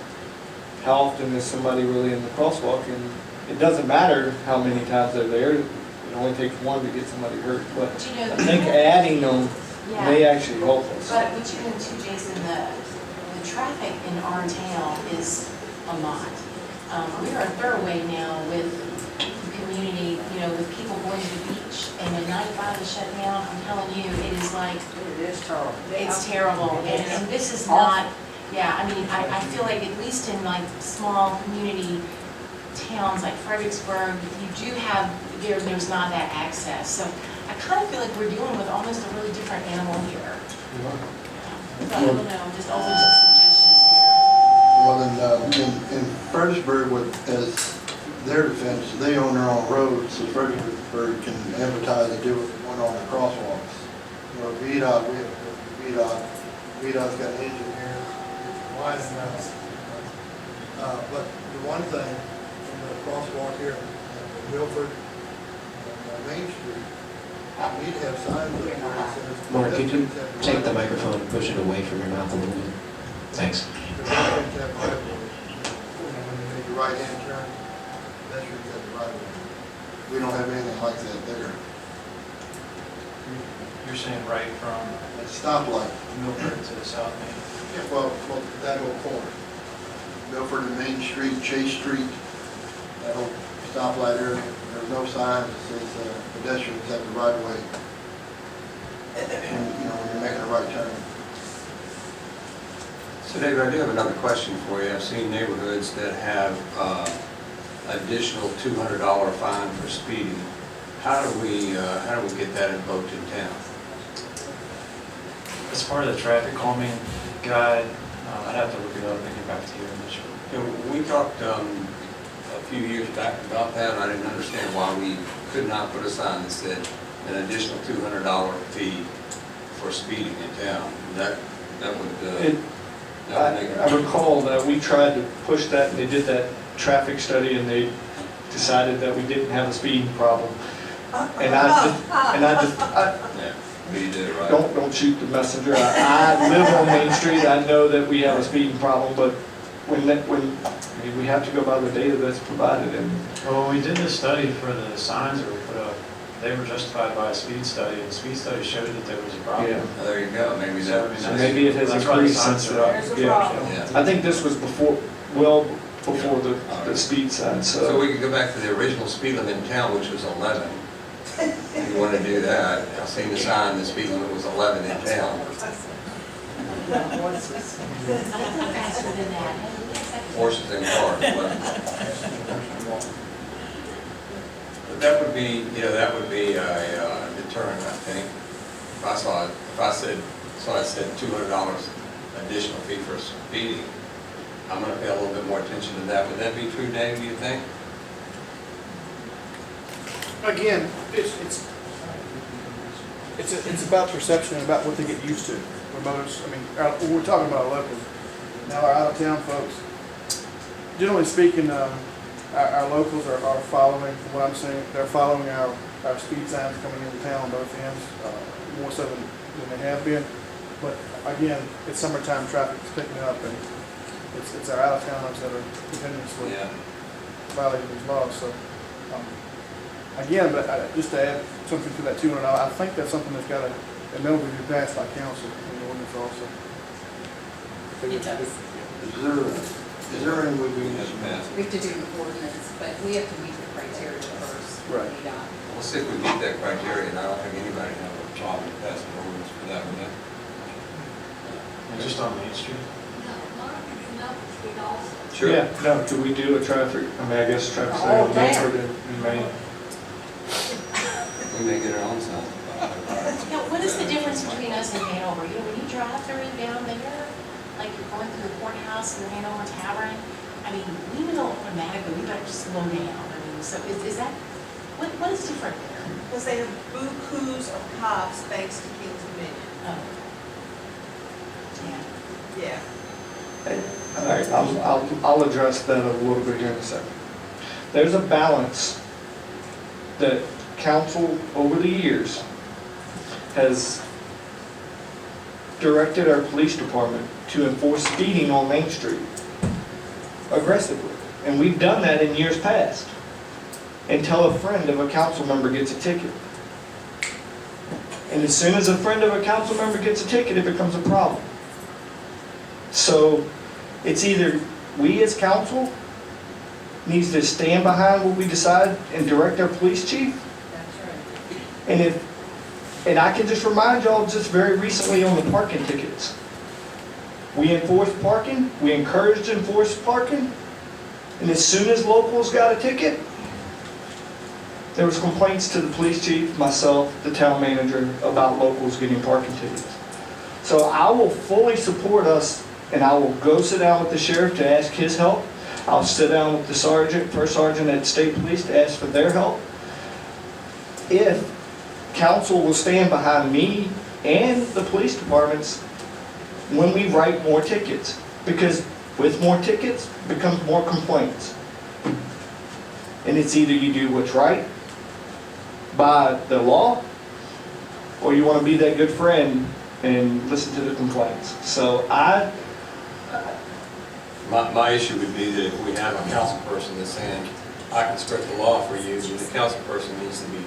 how often is somebody really in the crosswalk, and it doesn't matter how many times they're there, it only takes one to get somebody hurt, but But you know, I think adding them may yeah, actually help us. but what you know too, Jason, the traffic in our town is a lot. We are a thoroughway now with the community, with people going to the beach, and when 95 is shut down, I'm telling you, it is like, It is terrible. it's terrible, and this is not, I mean, I feel like at least in like small community towns like Fredericksburg, you do have, there's not that access. So I kind of feel like we're dealing with almost a really different animal here. So I don't know, just also some suggestions here. Well, in Fredericksburg, as their defense, they own their own roads, so Fredericksburg can advertise and do one on the crosswalks. VDOT's got an engineer, wide enough. But the one thing, from the crosswalk here in Milford, on Main Street, we need to have signs up there that says. Mark, could you take the microphone and push it away from your mouth a little bit? Thanks. Pedestrians have right of way. When you make your right-hand turn, pedestrians have the right of way. We don't have anything like that there. you're saying right from A stoplight, Milford to South Main. yeah, well, that whole corner. Milford and Main Street, Chase Street, that whole stoplight area, there's no signs that says pedestrians have the right of way. When you're making a right turn. So David, I do have another question for you. I've seen neighborhoods that have additional $200 fine for speeding. How do we get that invoked in town? As part of the traffic calming guide, I'd have to look it up and get back to you on this one. We talked a few years back about that, and I didn't understand why we could not put a sign that said an additional $200 fee for speeding in town. That would make it. I recall that we tried to push that, and they did that traffic study, and they decided that we didn't have a speeding problem. And I just, Yeah, we did it right. don't shoot the messenger. I live on Main Street, I know that we have a speeding problem, but when mean, we have to go by the data that's provided, and Well, when we did this study for the signs that were put up, they were justified by a speed study, and the speed study showed that there was a problem. Yeah. Well, there you go, maybe So, I mean, that. so maybe it has That's why the increased signs since are up. There's a yeah. problem. Yeah. I think this was before, well, before the speed sign, So we could go back to the original speed limit in town, which was 11. If you want to do that, I've seen the sign, the speed limit was 11 in town. Faster than that. Horses and cars, 11. But that would be, that would be a deterrent, I think. If I said $200 additional fee for speeding, I'm gonna pay a little bit more attention to that. Would that be true, Dave, do you think? Again, it's about perception and about what they get used to. For most, I mean, we're talking about our locals. Now, our out-of-town folks, generally speaking, our locals are following, from what I'm saying, they're following our speed signs coming into town on both ends, more so than they have been. But again, it's summertime, traffic's picking up, and it's our out-of-towners that are continuously Yeah. violating these laws, so. Again, but just to add something to that $200, I think that's something that's got to, and that'll be passed by council in the ordinance also. It does. Is there any way we can just Yeah. We have to do an ordinance, but we have to meet the criteria first. Right. We'll see if we meet that criteria, and I don't think anybody would have a problem passing an ordinance for that, would they? And just on Main Street. Sure. Yeah, no, do we do a traffic, I mean, I guess traffic Oh, study on there. Milford and Main? We may get our own sign. Now, what is the difference between us and Hanover? When you drive through down there, like you're going through the courthouse or Hanover Tavern, I mean, we know automatically, we better just slow down. I mean, so is that, what is different there? Because they have bukus of cops thanks to King's Dominion. Oh. Yeah. Yeah. All right, I'll address that a little bit here in a second. There's a balance that council over the years has directed our police department to enforce speeding on Main Street aggressively. And we've done that in years past until a friend of a council member gets a ticket. And as soon as a friend of a council member gets a ticket, it becomes a problem. So it's either we as council needs to stand behind what we decide and direct our police chief. That's right. And I can just remind y'all just very recently on the parking tickets. We enforced parking, we encouraged enforced parking, and as soon as locals got a ticket, there was complaints to the police chief, myself, the town manager about locals getting parking tickets. So I will fully support us, and I will go sit down with the sheriff to ask his help. I'll sit down with the sergeant, first sergeant at state police to ask for their help. If council will stand behind me and the police departments when we write more tickets, because with more tickets becomes more complaints. And it's either you do what's right by the law, or you want to be that good friend and listen to the complaints. So My issue would be that if we have a council person that's saying, I can script the law for you, then the council person needs to be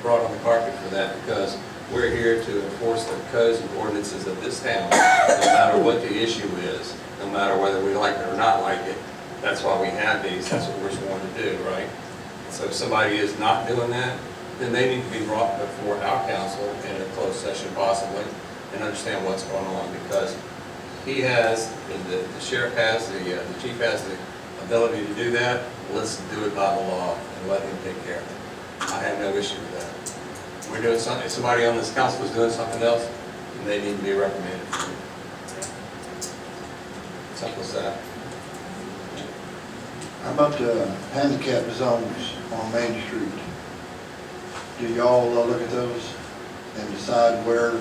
brought on the carpet for that, because we're here to enforce the codes and ordinances of this town, no matter what the issue is, no matter whether we like it or not like it. That's why we have these, that's what we're sworn to do, right? So if somebody is not doing that, then they need to be brought before our council in a closed session possibly, and understand what's going on, because he has, the sheriff has, the chief has the ability to do that. Let's do it by the law and let him take care of it. I have no issue with that. We're doing something, if somebody on this council is doing something else, then they need to be reprimanded. Simple as that. How about the handicap zones on Main Street? Do y'all look at those and decide where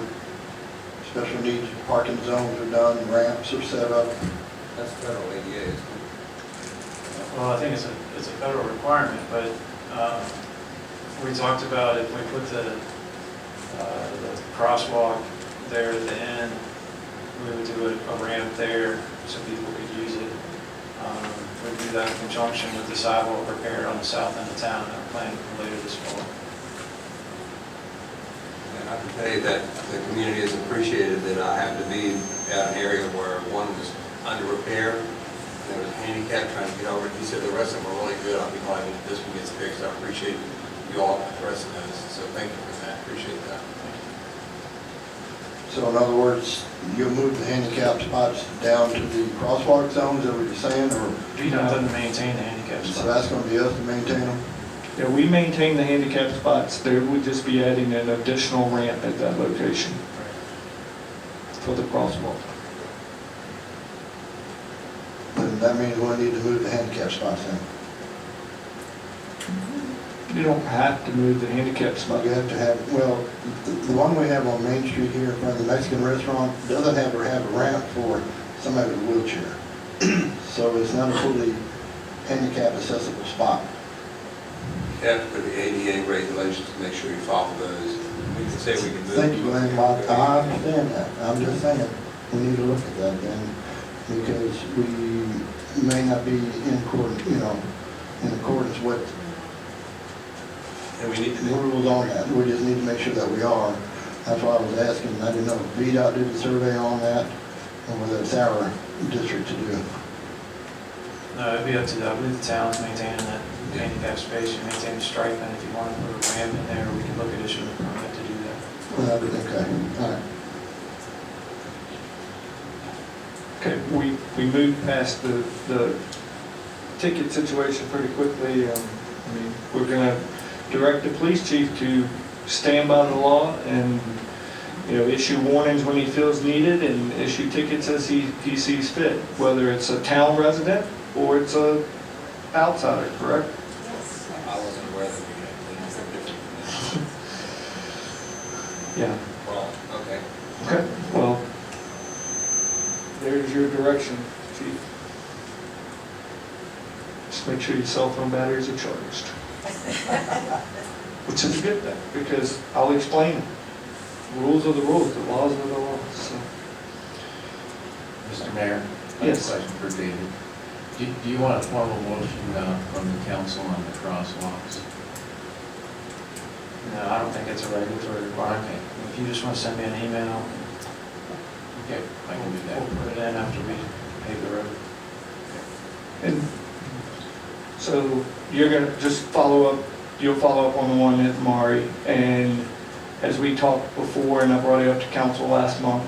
special needs parking zones are done, ramps are set up? That's federal ADA, isn't it? Well, I think it's a federal requirement, but we talked about if we put the crosswalk there at the end, we would do a ramp there so people could use it. We'll do that in conjunction with the sidewalk repair on the south end of town that we're planning for later this fall. And I can tell you that the community has appreciated that I happen to be at an area where one was under repair, and there was a handicap trying to get over it. He said the rest of them are really good. I'll be glad that this one gets fixed. I appreciate you all addressing those, so thank you for that. Appreciate that. So in other words, you'll move the handicap spots down to the crosswalk zones, is that what you're saying, or? VDOT doesn't maintain the handicap So spots. that's gonna be us to maintain them? Yeah, we maintain the handicap spots. There would just be adding an additional ramp at that location for the crosswalk. Then that means we'll need to move the handicap spots then. You don't have to move the handicap spot. You have to have, well, the one we have on Main Street here in front of the Mexican restaurant doesn't have a ramp for somebody with a wheelchair. So it's not a fully handicap accessible spot. You have to put the ADA regulations to make sure you follow those. We can say we can move. Thank you, Glenn. I understand that. I'm just saying, we need to look at that then, because we may not be in accordance with And we need to the rules on that. We just need to make sure that we are. That's why I was asking. I didn't know if VDOT did the survey on that, or whether it's our district to do. No, it'd be up to, I believe the town's maintaining that handicap space, you maintain the stripe, and if you want to put a ramp in there, we can look at issuing a permit to do that. Well, okay, all right. Okay, we moved past the ticket situation pretty quickly. I mean, we're gonna direct the police chief to stand by the law and, issue warnings when he feels needed and issue tickets as he sees fit, whether it's a town resident or it's a outsider, correct? I wasn't aware that we had things that are different than Yeah. that. Well, okay. Okay, well, there's your direction, chief. Just make sure your cell phone batteries are charged. Which is a good thing, because I'll explain it. Rules are the rules, the laws are the laws, so. Mr. Mayor? I have a Yes. question for David. Do you want a formal motion from the council on the crosswalks? No, I don't think it's a regulatory requirement. Okay. If you just want to send me an email, Okay, I can do that. we'll put it in after we pave the road. And so you're gonna just you'll follow up on the one at Mari, and as we talked before, and I brought it up to council last month,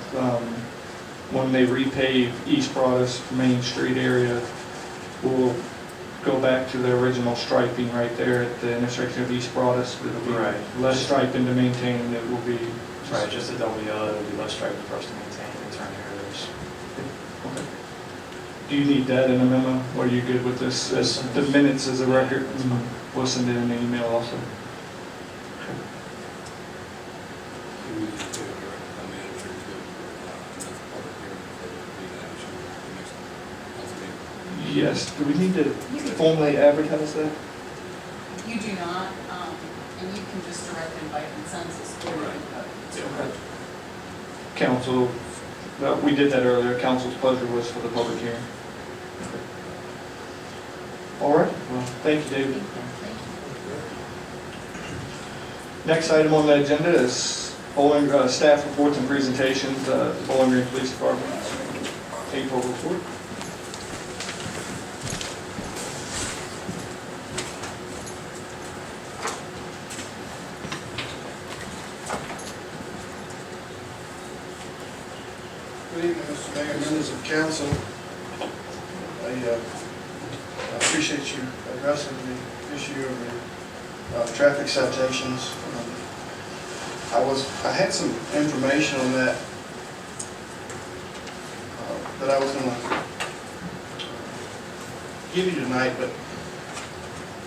when they repave East Broadus Main Street area, we'll go back to the original striping right there at the intersection of East Broadus. It'll be Right. less striping to maintain, it will be. Right, just a double yellow, it'll be less striped for us to maintain and turn areas. Okay. Do you need that in a memo, or are you good with this, as the minutes as a record? That's fine. We'll send it in an email also. We need to direct the manager to another public hearing before we do that. Should we do next council meeting? Yes, do we need to formally advertise that? You do not, and you can just direct them by consensus or you can vote. Council, we did that earlier, council's pleasure was for the public hearing. All right, well, thank you, David. Next item on the agenda is Bowling, staff reports and presentations, Bowling Green Police Department, April report. Good evening, Mr. Mayor, members of council. I appreciate you addressing the issue of the traffic citations. I had some information on that that I was going to give you tonight, but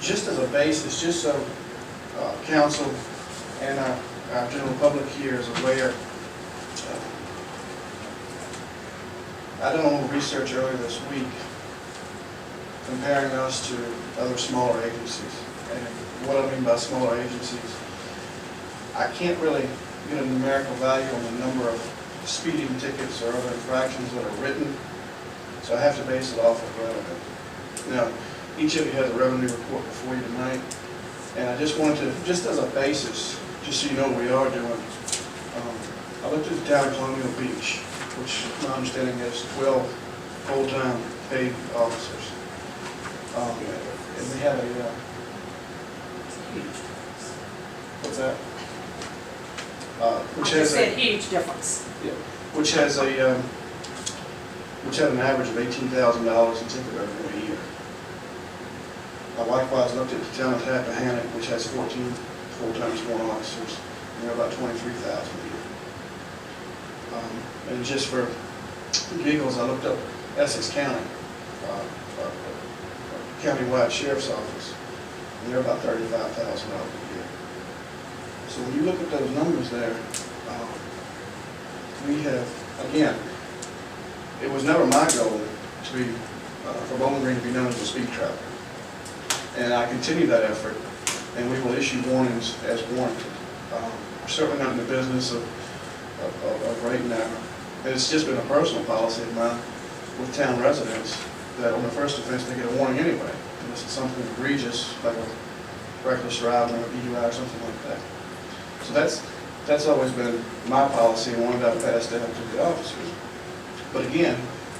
just as a basis, just so council and our general public here is aware. I done a little research earlier this week comparing us to other smaller agencies. And what I mean by smaller agencies, I can't really get a numerical value on the number of speeding tickets or other infractions that are written, so I have to base it off of revenue. Now, each of you has a revenue report before you tonight, and I just wanted to, just as a basis, just so you know what we are doing, I looked at the town of Colonial Beach, which my understanding is 12 full-time paid officers. And we have a, what's that? Which has a, huge difference. yeah, which has a, which had an average of $18,000 in ticket revenue a year. I likewise looked at the town of Tappahannock, which has 14 full-time sworn officers, and they're about $23,000 a year. And just for giggles, I looked up Essex County, countywide sheriff's office, and they're about $35,000 a year. So when you look at those numbers there, we have, again, it was never my goal to be, for Bowling Green to be known as a speed trap. And I continue that effort, and we will issue warnings as warranted. We're certainly not in the business of right now. And it's just been a personal policy of mine with town residents that on the first offense they get a warning anyway, unless it's something egregious like a reckless driving or a DUI or something like that. So that's always been my policy and one that I've passed down to the officers. But again,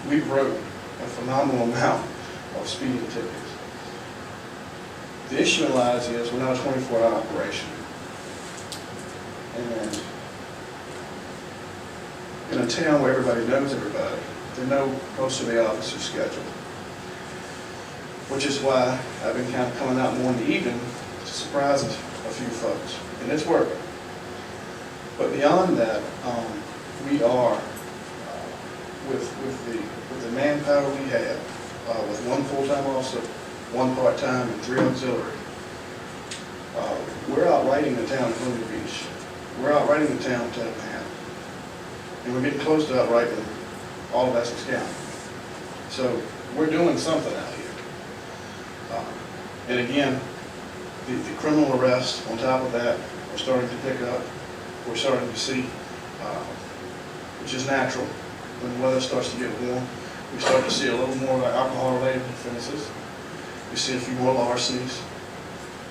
we wrote a phenomenal amount of speeding tickets. The issue in lies is we're not a 24-hour operation. And in a town where everybody knows everybody, they know most of the officers' schedule. Which is why I've been kind of coming out more in the evening to surprise a few folks. And it's working. But beyond that, we are, with the manpower we have, with one full-time officer, one part-time, and 3 auxiliary, we're outriding the town of Colonial Beach. We're outriding the town of Tappahannock. And we're getting close to outriding all of Essex County. So we're doing something out here. And again, the criminal arrests on top of that are starting to pick up. We're starting to see, which is natural, when the weather starts to get warm, we start to see a little more alcohol-related offenses. We see a few more larcenies.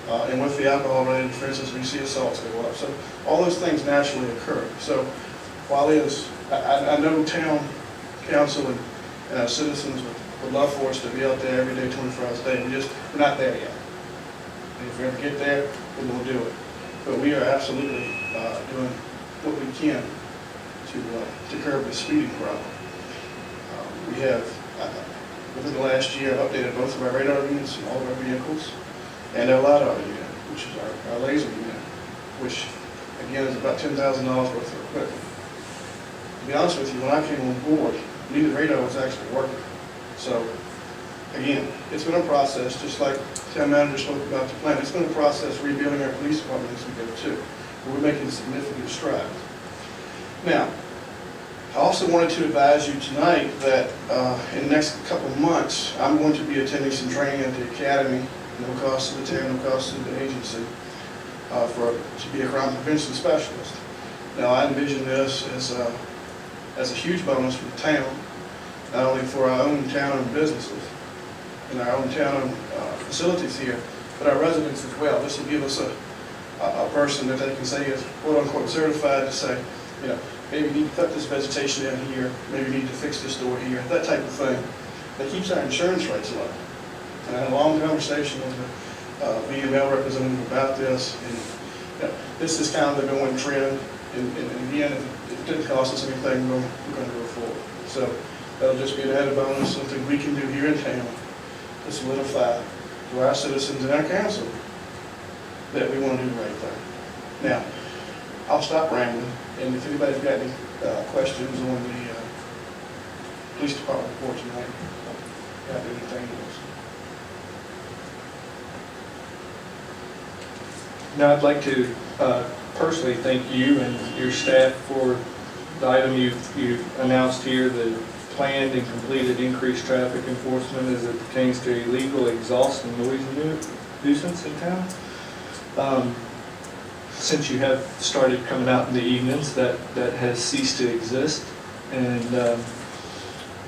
And with the alcohol-related offenses, we see assaults go up. So all those things naturally occur. So while I know town council and our citizens would love for us to be out there every day, 24 hours a day, we're not there yet. And if we ever get there, then we'll do it. But we are absolutely doing what we can to curb the speeding problem. We have, within the last year, updated both of our radar units in all of our vehicles and our LiDAR unit, which is our laser unit, which again is about $10,000 worth of equipment. To be honest with you, when I came on board, neither radar was actually working. So again, it's been a process, just like the town manager spoke about the plan. It's been a process rebuilding our police department as we go too. We're making significant strides. Now, I also wanted to advise you tonight that in the next couple of months, I'm going to be attending some training at the academy, no cost to the town, no cost to the agency, to be a crime prevention specialist. Now, I envision this as a huge bonus for the town, not only for our own town and businesses and our own town facilities here, but our residents as well. This will give us a person that they can say is quote-unquote certified to say, you know, maybe you need to cut this vegetation in here, maybe you need to fix this door here, that type of thing. That keeps our insurance rates low. And I had a long conversation with the VML representative about this, and you know, this is kind of the going trend, and again, if it didn't cost us anything, we're going to go forward. So that'll just be an added bonus, something we can do here in town to solidify to our citizens and our council that we want to do the right thing. Now, I'll stop rambling, and if anybody's got any questions on the police department report tonight, I'll have anything else. Now, I'd like to personally thank you and your staff for the item you announced here, the planned and completed increased traffic enforcement as it pertains to illegal exhaust and noise nuisance in town. Since you have started coming out in the evenings, that has ceased to exist. And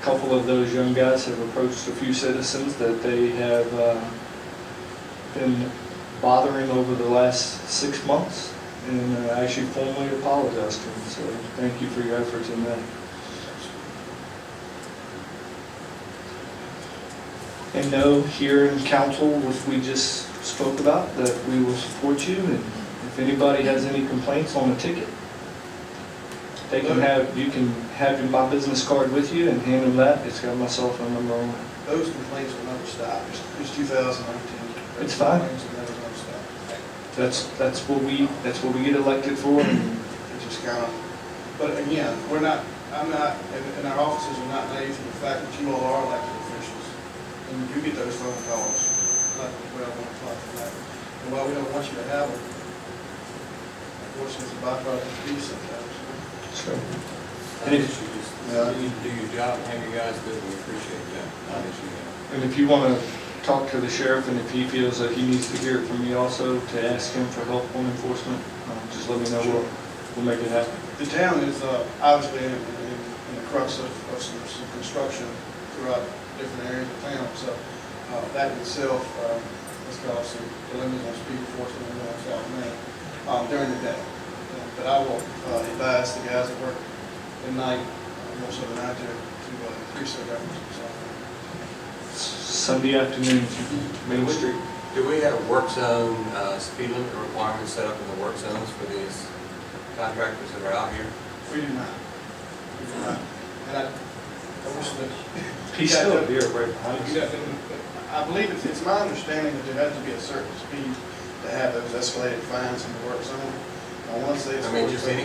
couple of those young guys have approached a few citizens that they have been bothering over the last 6 months, and actually formally apologized to them. So thank you for your efforts in that. And know here in council, what we just spoke about, that we will support you, and if anybody has any complaints on a ticket, they can have, you can have my business card with you and hand them that. It's got my cell phone number on it. Those complaints will never stop. It's 2019. It's fine. Those complaints will never stop. That's what we get elected for, and It just kind of, but again, I'm not, and our officers are not naive to the fact that you all are elected officials. And you do get those phone calls, like, well, 1 o'clock at night. And while we don't want you to have them, unfortunately, it's a byproduct of peace sometimes. so. I guess you just, you need to do your job and have your guys do it, we appreciate that. I guess you have. And if you want to talk to the sheriff, and if he feels that he needs to hear it from me also, to ask him for help on enforcement, just let me know, we'll make it happen. The town is obviously in the crux of some construction throughout different areas of town, so that in itself has caused some dilemmas on speed enforcement and on South Main during the day. But I will advise the guys that work at night, more so than I do, to increase their efforts on South Main. Sunday afternoon, Main Street. Do we have work zone speed limit requirements set up in the work zones for these contractors that are out here? We do not. We do not. And I wish that. He's still here, right behind us. Yeah, I believe it's my understanding that there has to be a certain speed to have those escalated fines in the work zone. I want to say it's. I mean, just any,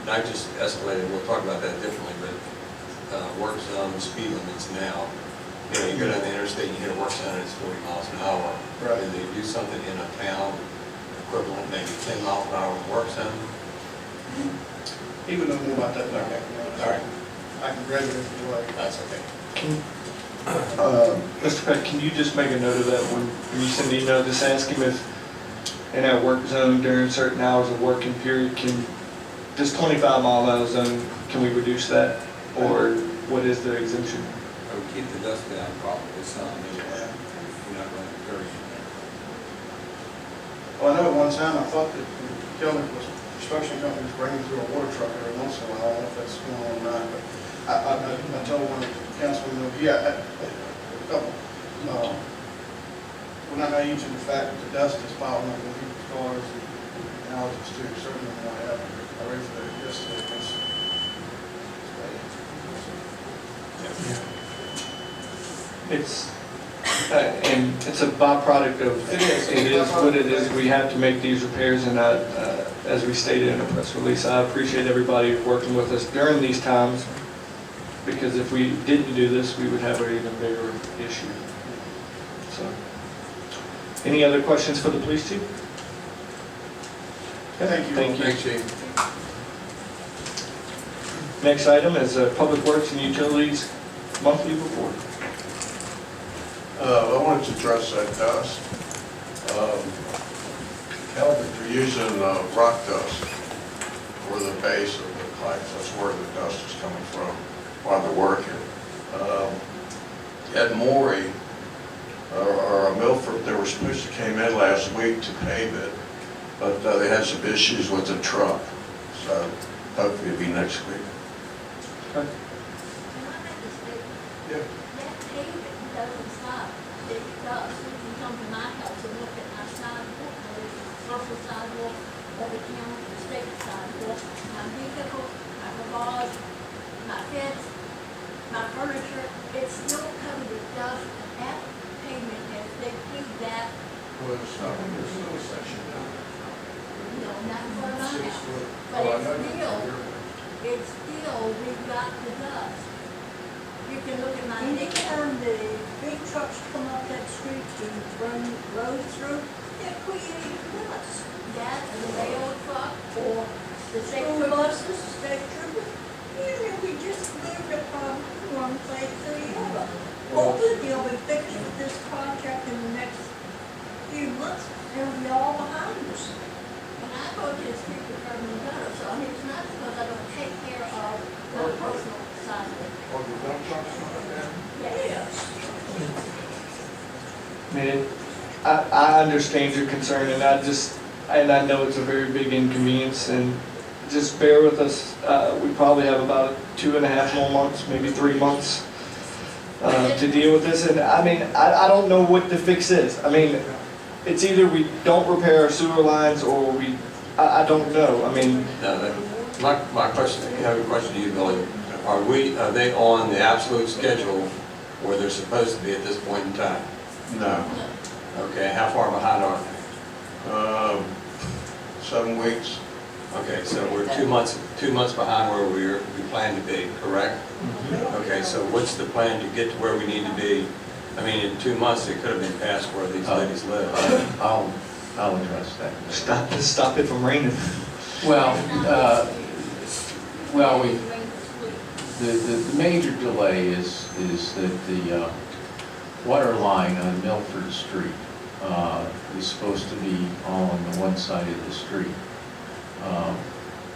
not just escalated, we'll talk about that differently, but work zone speed limits now. You know, you go down the interstate, you hit a work zone, it's 40 miles an hour. Right. And they do something in a town equivalent, maybe 10 miles an hour in the work zone. He would know more about that than I can. All right. I can grade it if you like. That's okay. Mr. Peck, can you just make a note of that when you send an email, just ask him if in that work zone during certain hours of working period, can, this 25-mile-an-hour zone, can we reduce that? Or what is the exemption? I would keep the dust down probably, it's not, you're not running 30 in there. Well, I know at one time I thought that Kelvin was, construction company was bringing through a water truck every once in a while. I don't know if that's going on or not, but I told one of the councilmen, a couple, we're not naive to the fact that the dust is piling up in people's cars and houses too. Certainly when I raised it yesterday. It's, and it's a byproduct of, It is. it is what it is. We have to make these repairs, and as we stated in the press release, I appreciate everybody working with us during these times, because if we didn't do this, we would have an even bigger issue. So, any other questions for the police chief? Thank you. Thank you. Thanks, Chief. Next item is Public Works and Utilities monthly report. I wanted to address that dust. Calvin, you're using rock dust for the base of the pipes. That's where the dust is coming from while they're working. Ed Morey or Milford, they were supposed to came in last week to pave it, but they had some issues with the truck. So hopefully it'll be next week. Okay. Yeah. That paving doesn't stop. It does. You can come to my house and look at my sidewalk, whether it's a local sidewalk or the county or state sidewalk. My vehicle, my garage, my fence, my furniture, it's still covered with dust. And that pavement, if they do that, Well, there's nothing, there's no section down you know, not in front of my house. But Oh, I it's know. still, we've got the dust. You can look at my neighbor. Anytime the big trucks come up that street to run roads through, they're creating dust. That and the rail truck or the state School troopers. buses, state troopers, usually we just moved it from one place to the other. Hopefully they'll be fixed with this contract in the next few months, and it'll be all behind us. And I go to the street department gutter, so I mean, it's not because I don't take care of my personal side of it. Are the dump trucks I understand your concern, and I know it's a very big inconvenience, and just bear with us. We probably have about 2.5 more months, maybe 3 months, to deal with this. And I mean, I don't know what the fix is. I mean, it's either we don't repair our sewer lines, or I don't know. I mean. No, my question, I have a question to you, Billy. Are they on the absolute schedule where they're supposed to be at this point in time? No. Okay, how far behind are they? 7 weeks. Okay, so we're 2 months behind where we plan to be, correct? Okay, so what's the plan to get to where we need to be? I mean, in 2 months, it could have been past where these ladies live. I'll address that. Stop it from raining. Well, the major delay is that the water line on Milford Street is supposed to be all on the one side of the street.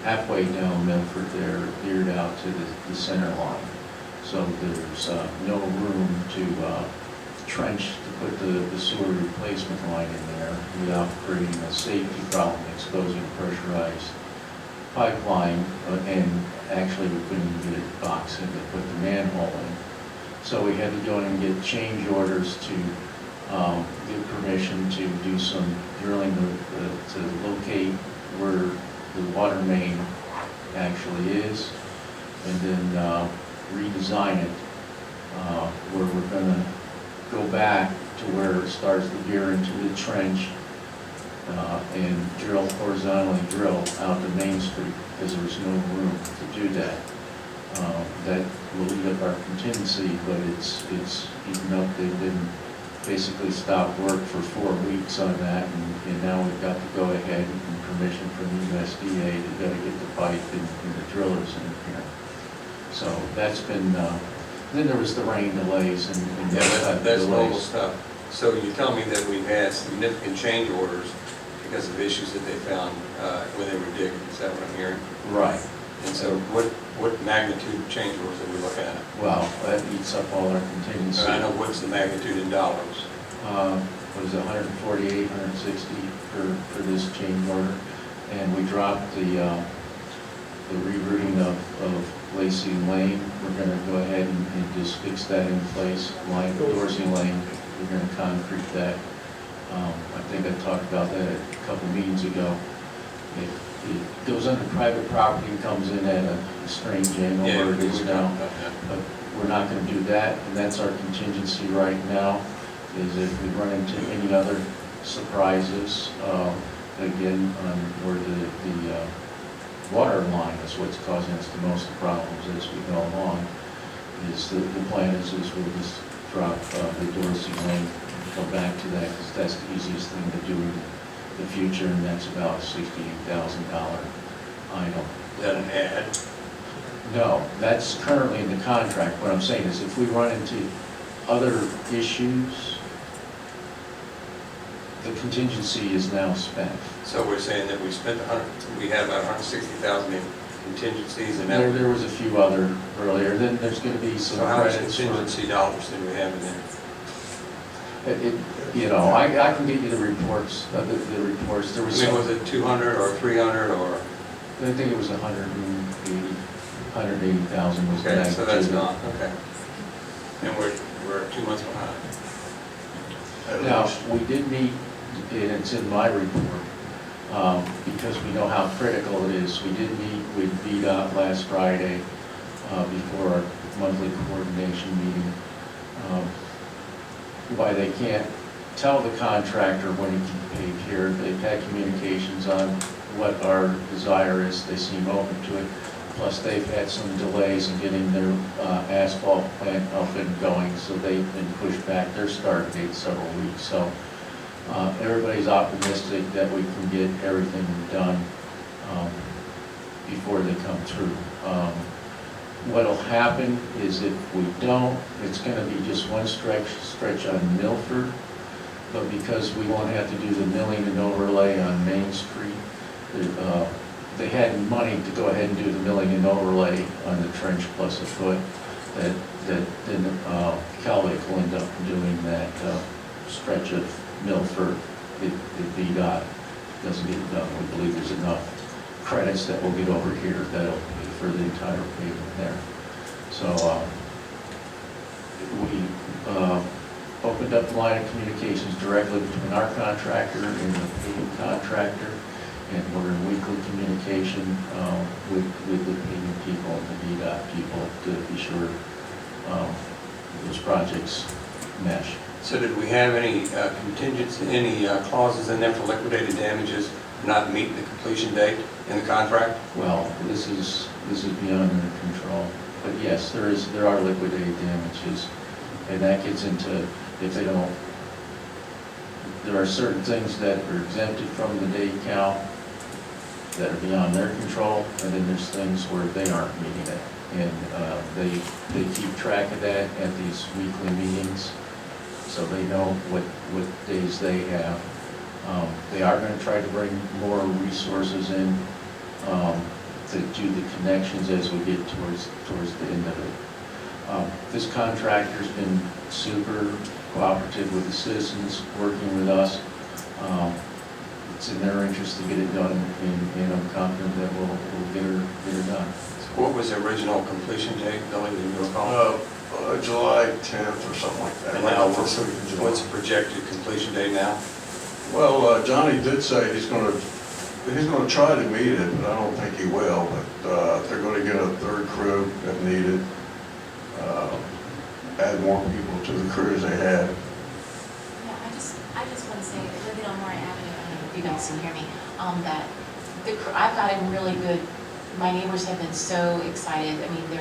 Halfway down Milford there, veered out to the center line. So there's no room to trench to put the sewer replacement line in there without creating a safety problem, exposing pressurized pipeline, and actually we couldn't even get a box in to put the manhole in. So we had to go in and get change orders to get permission to do some drilling to locate where the water main actually is, and then redesign it where we're going to go back to where it starts to veer into the trench and horizontally drill out to Main Street, because there's no room to do that. That will eat up our contingency, but it's eaten up. They've been basically stopped work for 4 weeks on that, and now we've got to go ahead and permission from the USDA to go to get the pipe and the drillers in here. So that's been, then there was the rain delays and That's normal stuff. So you tell me that we've had significant change orders because of issues that they found when they were digging, is that what I'm hearing? Right. And so what magnitude of change orders are we looking at? Well, that eats up all our contingency. I know, what's the magnitude in dollars? What is it, 148, 160 for this change order. And we dropped the rerouting of Lacey Lane. We're going to go ahead and just fix that in place. Dorsey Lane, we're going to concrete that. I think I talked about that a couple meetings ago. It goes under private property and comes in at a strange angle where it is now. But we're not going to do that, and that's our contingency right now, is if we run into any other surprises, again, on where the water line is what's causing us the most problems as we go along, is the plan is we'll just drop the Dorsey Lane, go back to that, because that's the easiest thing to do in the future, and that's about a $68,000 item. Is that an ad? No, that's currently in the contract. What I'm saying is if we run into other issues, the contingency is now spent. So we're saying that we had about 160,000 in contingencies, and There was a few other earlier, then there's going to be some so how much credits. contingency dollars did we have in there? I can get you the reports, the reports. There was Was it 200 or 300 or? I think it was 180,000 was the Okay, so that's magnitude. gone, okay. And we're 2 months behind. Now, we did meet, and it's in my report, because we know how critical it is. We did meet with VDOT last Friday before our monthly coordination meeting. Why they can't tell the contractor when he can pave here. They've had communications on what our desire is. They seem open to it. Plus, they've had some delays in getting their asphalt plant up and going, so they've been pushed back their start date several weeks. So everybody's optimistic that we can get everything done before they come through. What'll happen is if we don't, it's going to be just one stretch on Milford, but because we won't have to do the milling and overlay on Main Street, they had money to go ahead and do the milling and overlay on the trench plus a foot, that then Calvic will end up doing that stretch of Milford, if VDOT doesn't get it done, we believe there's enough credits that we'll get over here that'll pay for the entire pavement there. So we opened up the line of communications directly between our contractor and the paving contractor, and we're in weekly communication with the paving people and the VDOT people to be sure those projects mesh. So did we have any contingency, any clauses in there for liquidated damages not meeting the completion date in the contract? Well, this is beyond their control. But yes, there are liquidated damages, and that gets into, if they don't, there are certain things that are exempted from the day count that are beyond their control, and then there's things where they aren't meeting it. And they keep track of that at these weekly meetings, so they know what days they have. They are going to try to bring more resources in to do the connections as we get towards the end of it. This contractor's been super cooperative with the citizens, working with us. It's in their interest to get it done, and I'm confident that we'll get her done. What was the original completion date, Billy, that you recall? July 10th or something like that. And now, what's the projected completion date now? Well, Johnny did say he's gonna try to meet it, but I don't think he will. But they're gonna get a third crew if needed. Add more people to the crews they had. Yeah, I just want to say, living on Moore Avenue, I don't know if you guys can hear me, that I've got a really good, my neighbors have been so excited. I mean, the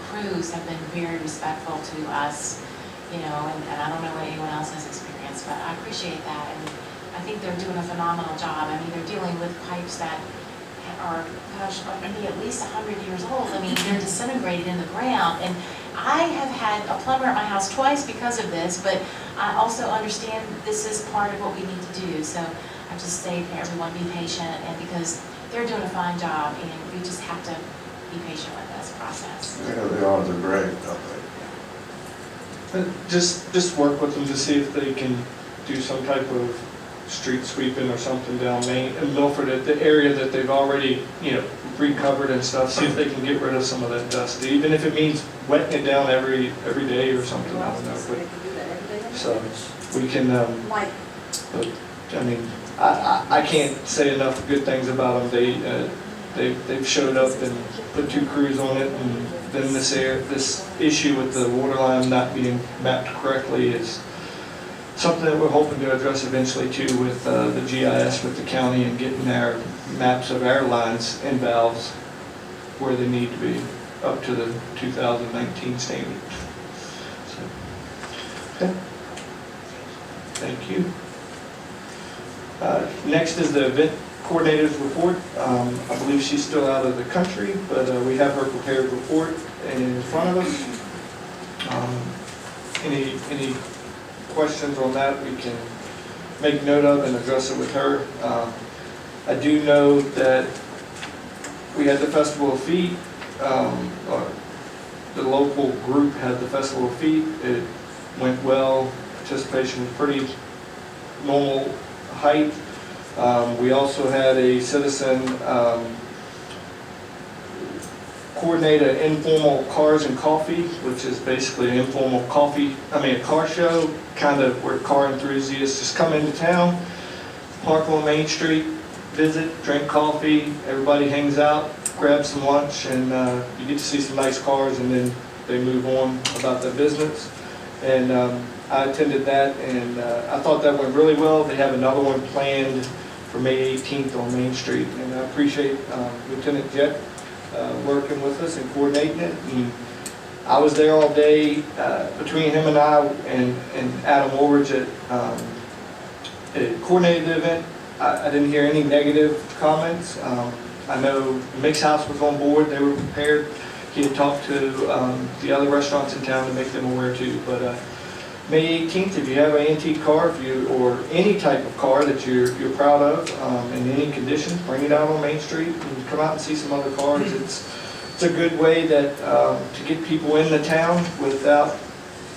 crews have been very respectful to us, you know, and I don't know what anyone else has experienced, but I appreciate that. And I think they're doing a phenomenal job. I mean, they're dealing with pipes that are, gosh, maybe at least 100 years old. I mean, they're disintegrated in the ground. And I have had a plumber at my house twice because of this, but I also understand this is part of what we need to do. So I just say to everyone, be patient, and because they're doing a fine job, and we just have to be patient with this process. Yeah, they are. They're great, I think. Just work with them to see if they can do some type of street sweeping or something down Main and Milford, at the area that they've already, you know, recovered and stuff. See if they can get rid of some of that dust, even if it means wetting it down every day or something. I don't know. But, so we can. But I mean, I can't say enough good things about them. They've showed up and put 2 crews on it, and then this issue with the water line not being mapped correctly is something that we're hoping to address eventually too, with the GIS with the county and getting our maps of our lines and valves where they need to be up to the 2019 standard. So, okay. Thank you. Next is the event coordinator's report. I believe she's still out of the country, but we have her prepared report in front of us. Any questions on that, we can make note of and address it with her. I do know that we had the Festival of Feet. The local group had the Festival of Feet. It went well. Participation was pretty normal height. We also had a citizen coordinate an informal cars and coffee, which is basically an informal a car show, kind of where car enthusiasts just come into town, park on Main Street, visit, drink coffee, everybody hangs out, grab some lunch, and you get to see some nice cars, and then they move on about their business. And I attended that, and I thought that went really well. They have another one planned for May 18th on Main Street, and I appreciate Lieutenant Jett working with us and coordinating it. And I was there all day between him and I and Adam Woolridge at coordinated the event. I didn't hear any negative comments. I know Mix House was on board. They were prepared. He had talked to the other restaurants in town to make them aware too. But May 18th, if you have an antique car, or any type of car that you're proud of in any condition, bring it out on Main Street and come out and see some other cars. It's a good way that to get people in the town without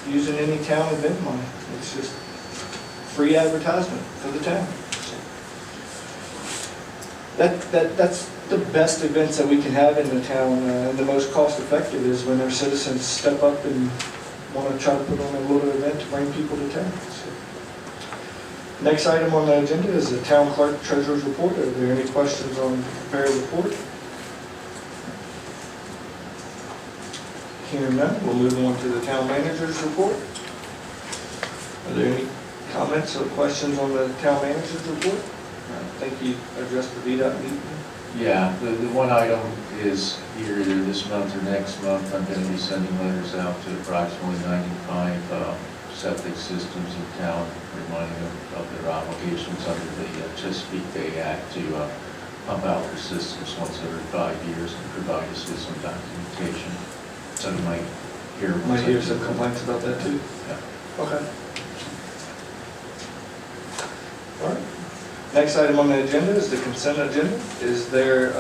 using any town event money. It's just free advertisement for the town. That's the best events that we can have in the town, and the most cost-effective is when our citizens step up and want to try to put on a little event to bring people to town. So. Next item on the agenda is the town clerk treasurer's report. Are there any questions on the prepared report? Hearing none, we'll move on to the town manager's report. Are there any comments or questions on the town manager's report? I think you addressed the VDOT meeting. Yeah, the one item is either this month or next month, I'm going to be sending letters out to approximately 95 septic systems in town, reminding them of their obligations under the Chesapeake Bay Act to pump out their systems once every 5 years and provide us with some documentation. So you might hear some complaints about that too? Yeah. Okay. All right. Next item on the agenda is the consent agenda. Is there,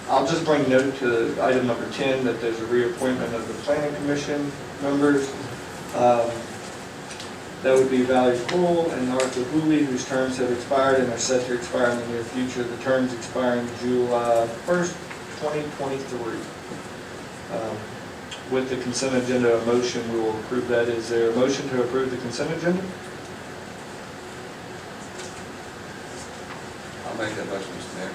I'll just bring note to item number 10 that there's a reappointment of the planning commission members. That would be Valerie Kroll and Arthur Hooley, whose terms have expired and are set to expire in the near future. The terms expiring July 1st, 2023. With the consent agenda, a motion, we will approve that. Is there a motion to approve the consent agenda? I'll make that motion, Mr. Mayor.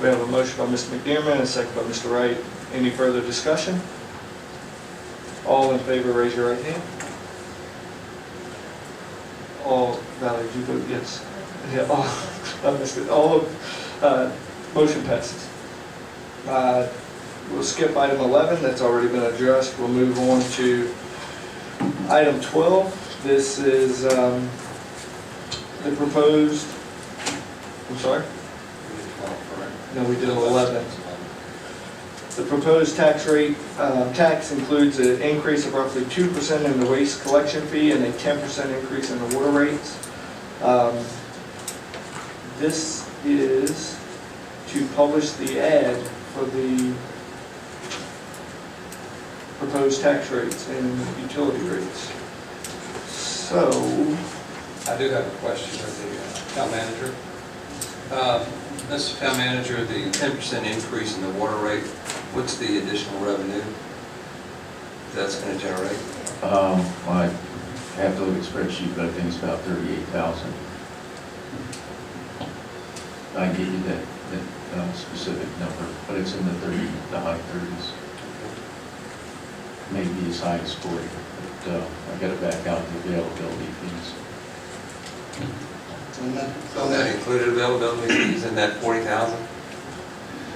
We have a motion by Mr. McDermott and a second by Mr. Wright. Any further discussion? All in favor, raise your right hand. All, Valerie, did you vote yes? Yeah, all, motion passes. We'll skip item 11, that's already been addressed. We'll move on to item 12. This is the proposed, I'm sorry? No, we did 11. The proposed tax rate, tax includes an increase of roughly 2% in the waste collection fee and a 10% increase in the water rates. This is to publish the ad for the proposed tax rates and utility rates. So, I do have a question of the town manager. Mr. Town Manager, the 10% increase in the water rate, what's the additional revenue that's going to generate? I have to look at the spreadsheet, but I think it's about 38,000. I gave you that specific number, but it's in the high 30s. Maybe as high as 40, but I got to back out the availability fees. So that included availability fees in that 40,000?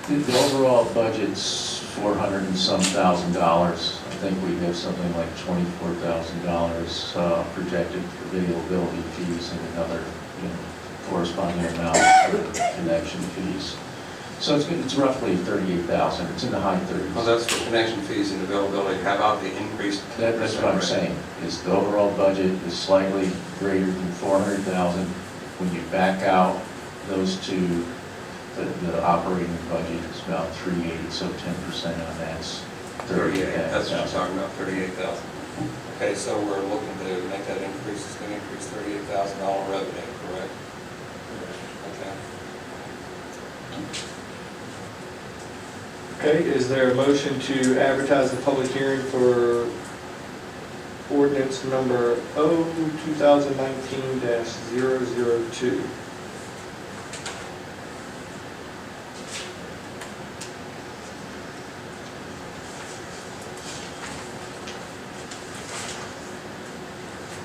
The overall budget's $400 and some thousand. I think we have something like $24,000 projected for availability fees and another, corresponding amount for connection fees. So it's roughly 38,000. It's in the high 30s. Well, that's for connection fees and availability. How about the increased? That's what I'm saying, is the overall budget is slightly greater than 400,000. When you back out those two, the operating budget is about 380, so 10% on that's 38. That's what I'm 38,000. talking about, 38,000. Okay, so we're looking to make that increase. It's going to increase $38,000 revenue, correct? Okay. okay, is there a motion to advertise the public hearing for ordinance number 2019-002?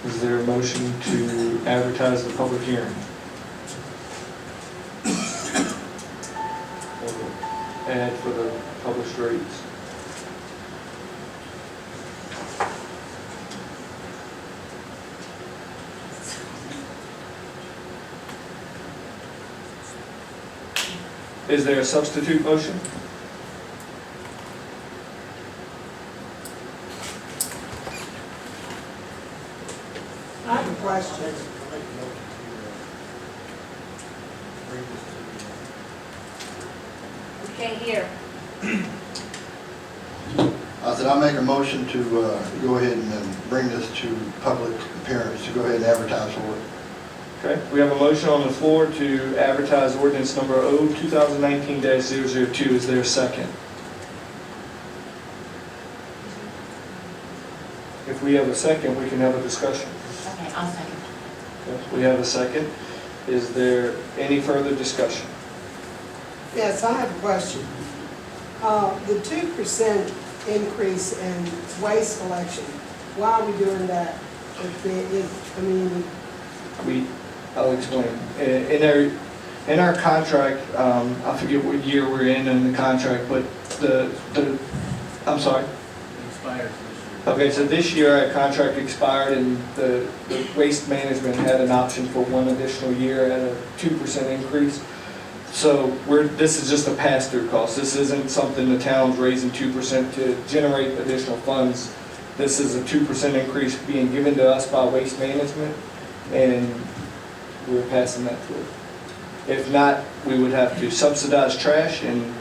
Is there a motion to advertise the public hearing? Ad for the published rates. Is there a substitute motion? I have a question. We can't hear. I said, I'll make a motion to go ahead and then bring this to public appearance, to go ahead and advertise for it. Okay, we have a motion on the floor to advertise ordinance number O-2019-002. Is there a second? If we have a second, we can have a discussion. Okay, I'll second. Okay, we have a second. Is there any further discussion? Yes, I have a question. The 2% increase in waste collection, why are we doing that? I'll explain. In our contract, I forget what year we're in the contract, but I'm sorry? Expires this year. Okay, so this year our contract expired and the waste management had an option for one additional year at a 2% increase. So this is just a pass-through cost. This isn't something the town's raising 2% to generate additional funds. This is a 2% increase being given to us by waste management, and we're passing that through. If not, we would have to subsidize trash, and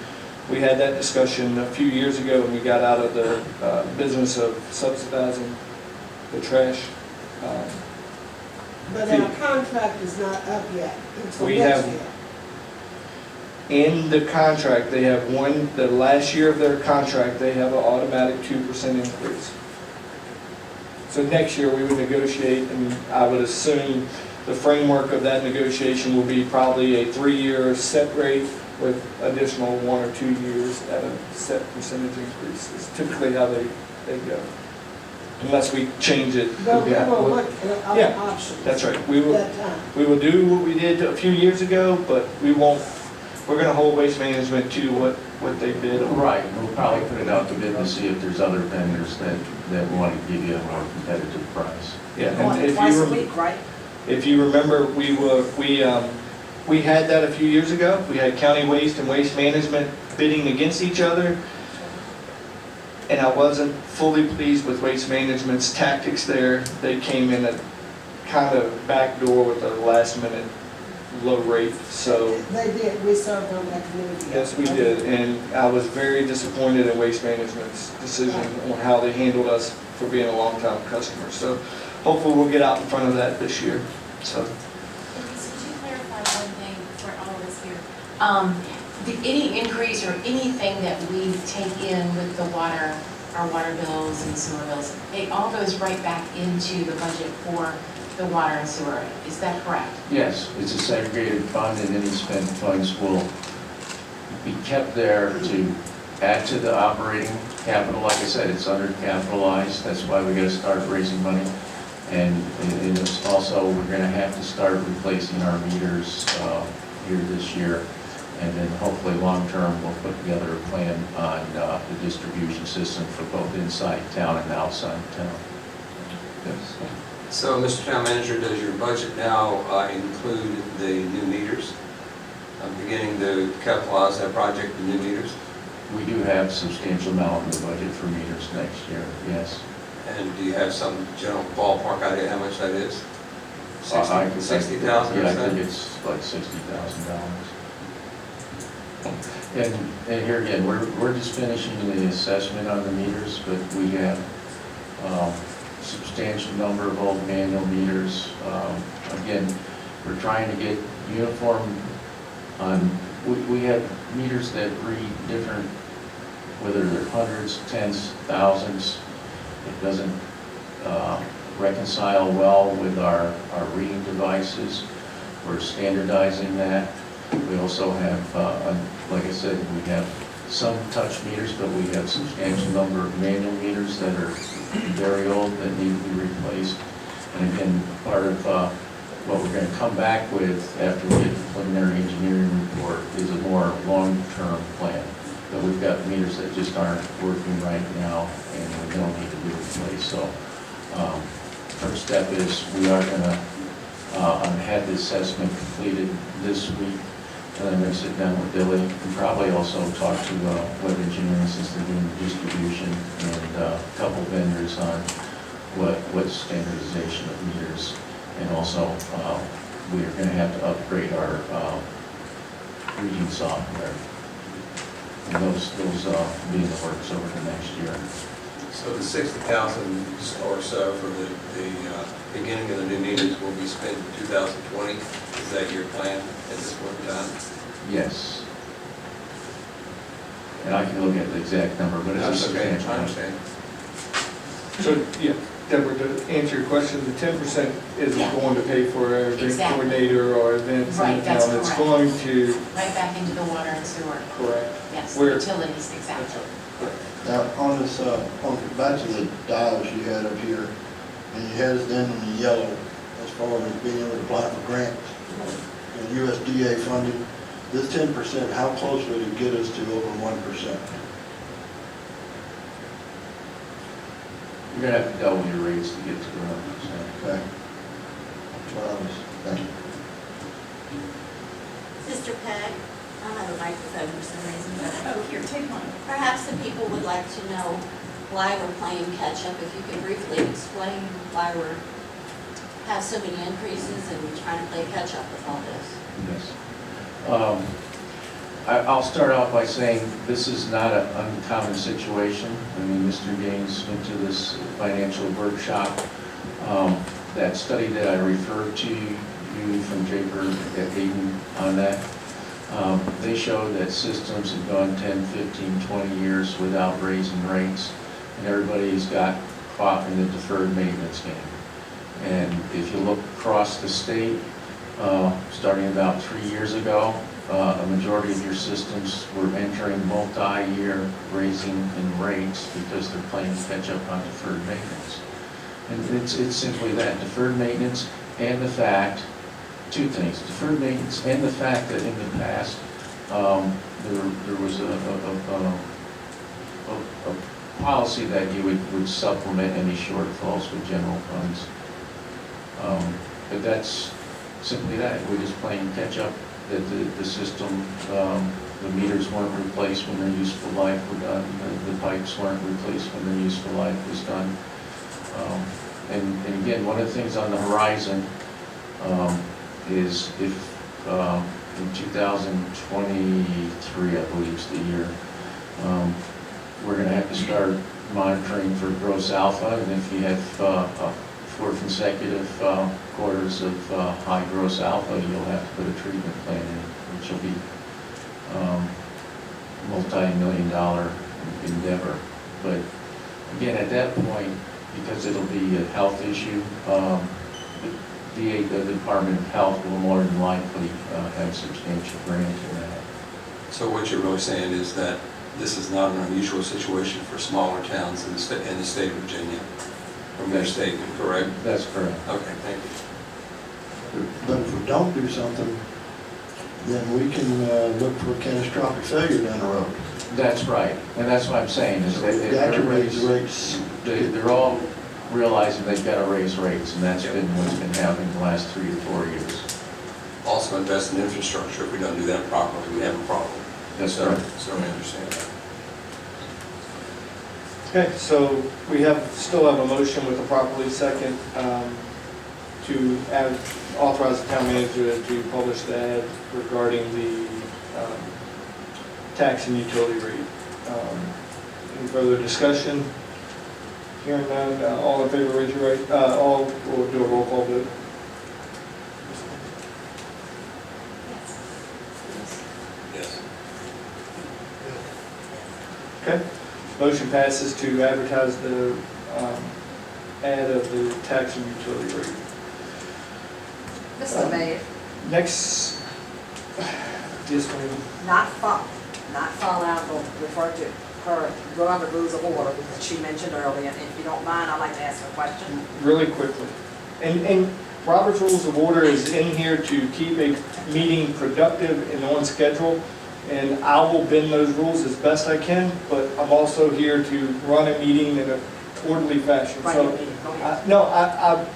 we had that discussion a few years ago, and we got out of the business of subsidizing the trash. But our contract is not up yet until We next have- year. In the contract, they have the last year of their contract, they have an automatic 2% increase. So next year, we would negotiate, and I would assume the framework of that negotiation will be probably a 3-year set rate with additional 1 or 2 years at a set percentage increase. It's typically how they go, unless we change it. But we Yeah, will we'll- look at other Yeah, options. That's right. At that time. We will do what we did a few years ago, but we're gonna hold Waste Management to what they bid on. Right, we'll probably put it out to bid to see if there's other vendors that want to give you a more competitive price. Yeah, and Going if twice you a week, right? If you remember, we had that a few years ago. We had County Waste and Waste Management bidding against each other. And I wasn't fully pleased with Waste Management's tactics there. They came in at kind of backdoor with a last minute low rate, so. They did, we served on that committee. Yes, we did, and I was very disappointed in Waste Management's decision on how they handled us for being a long-time customer. So hopefully we'll get out in front of that this year, so. Could you clarify one thing for all of us here? Any increase or anything that we take in with the water, our water bills and sewer bills, it all goes right back into the budget for the water and sewer, is that correct? Yes, it's a segregated fund, and any spent funds will be kept there to add to the operating capital. Like I said, it's undercapitalized, that's why we gotta start raising money. And it's also, we're gonna have to start replacing our meters here this year. And then hopefully, long-term, we'll put together a plan on the distribution system for both inside town and outside town. Yes. So, Mr. Town Manager, does your budget now include the new meters? I'm beginning to capitalize that project, the new meters. We do have a substantial amount in the budget for meters next year, yes. And do you have some general ballpark idea how much that is? I- 60,000 or Yeah, I so? think it's like $60,000. And here again, we're just finishing the assessment on the meters, but we have substantial number of old manual meters. Again, we're trying to get uniform on, we have meters that read different, whether they're hundreds, tens, thousands. It doesn't reconcile well with our reading devices. We're standardizing that. We also have, like I said, we have some touch meters, but we have a substantial number of manual meters that are very old that need to be replaced. And again, part of what we're going to come back with after we get the preliminary engineering report is a more long-term plan. But we've got meters that just aren't working right now and we don't need to be replaced. So first step is we are going to have the assessment completed this week. And I'm going to sit down with Billy and probably also talk to Web Engineering since they're doing the distribution and a couple vendors on what standardization of meters. And also, we are going to have to upgrade our reading software. And those be in the works over the next year. So the 60,000 or so for the beginning of the new meters will be spent in 2020? Is that your plan at this point in time? Yes. And I can look at the exact number, but it's a That's okay, substantial. I understand. So, yeah, Deborah, to answer your question, the 10% isn't Yeah. going to pay for a drink Exactly. coordinator or events Right, in that's town. It's correct. going to, Right back into the water and sewer. correct. Yes, Where- utilities, exactly. Now, on this, back to the dials you had up here, and you had it then in the yellow, as far as being able to apply for grants, and USDA funding, this 10%, how close would it get us to over 1%? You're gonna have to double your rates to get to the 1%. Okay. That's what I was thinking. Sister Peg, I don't have a microphone for some reason, but Oh, here, take one. perhaps the people would like to know why we're playing catch-up. If you could briefly explain why have so many increases and we're trying to play catch-up with all this. Yes. I'll start off by saying this is not an uncommon situation. I mean, Mr. Gaines went to this financial workshop. That study that I referred to you from Draper at Hayden on that, they showed that systems have gone 10, 15, 20 years without raising rates, and everybody's got caught in the deferred maintenance game. And if you look across the state, starting about 3 years ago, a majority of your systems were entering multi-year raising in rates because they're playing catch up on deferred maintenance. And it's simply that, deferred maintenance and the fact, two things, deferred maintenance and the fact that in the past, there was a policy that you would supplement any shortfalls with general funds. But that's simply that, we're just playing catch up, that the system, the meters weren't replaced when their useful life were done, the pipes weren't replaced when their useful life was done. And again, one of the things on the horizon is if in 2023, I believe is the year, we're going to have to start monitoring for gross alpha, and if you have 4 consecutive quarters of high gross alpha, you'll have to put a treatment plan in, which will be multi-million-dollar endeavor. But again, at that point, because it'll be a health issue, the Department of Health will more than likely have substantial grant in that. So what you're really saying is that this is not an unusual situation for smaller towns in the state of Virginia, from your statement, correct? That's correct. Okay, thank you. But if we don't do something, then we can look for catastrophic failure down the road. That's right, and that's what I'm saying, is that We've got to raise the rates. they're all realizing they've got to raise rates, and that's been what's been happening the last 3 to 4 years. Also invest in infrastructure. If we don't do that properly, we have a problem. That's So, right. so I understand that. Okay, so we still have a motion with a properly second to authorize the town manager to publish the ad regarding the tax and utility rate. Any further discussion? Hearing none, all in favor, raise your right, we'll do a roll call vote. Yes. Okay, motion passes to advertise the ad of the tax and utility rate. Mr. Mayor, Next, yes, ma'am. not fall out, but refer to her, go under rules of order that she mentioned earlier. And if you don't mind, I'd like to ask a question. Really quickly. And Robert's Rules of Order is in here to keep a meeting productive and on schedule. And I will bend those rules as best I can, but I'm also here to run a meeting in a orderly fashion. So,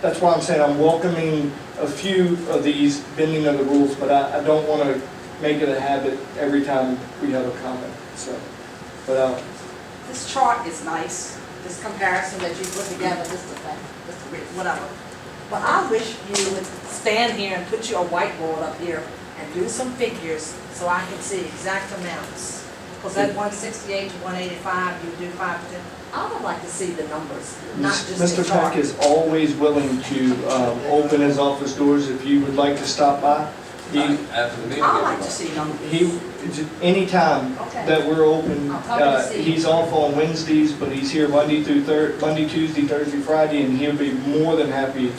that's why I'm saying I'm welcoming a few of these bending of the rules, but I don't want to make it a habit every time we have a comment, so. But, This chart is nice, this comparison that you put together, whatever. But I wish you would stand here and put your whiteboard up here and do some figures so I can see exact amounts. Because that 168 to 185, you do 5%. I would like to see the numbers, not just the Mr. chart. Peck is always willing to open his office doors if you would like to stop by. He, After the meeting. I like to see numbers. anytime Okay. that we're open, I'll probably see. he's off on Wednesdays, but he's here Monday, Tuesday, Thursday, Friday, and he'll be more than happy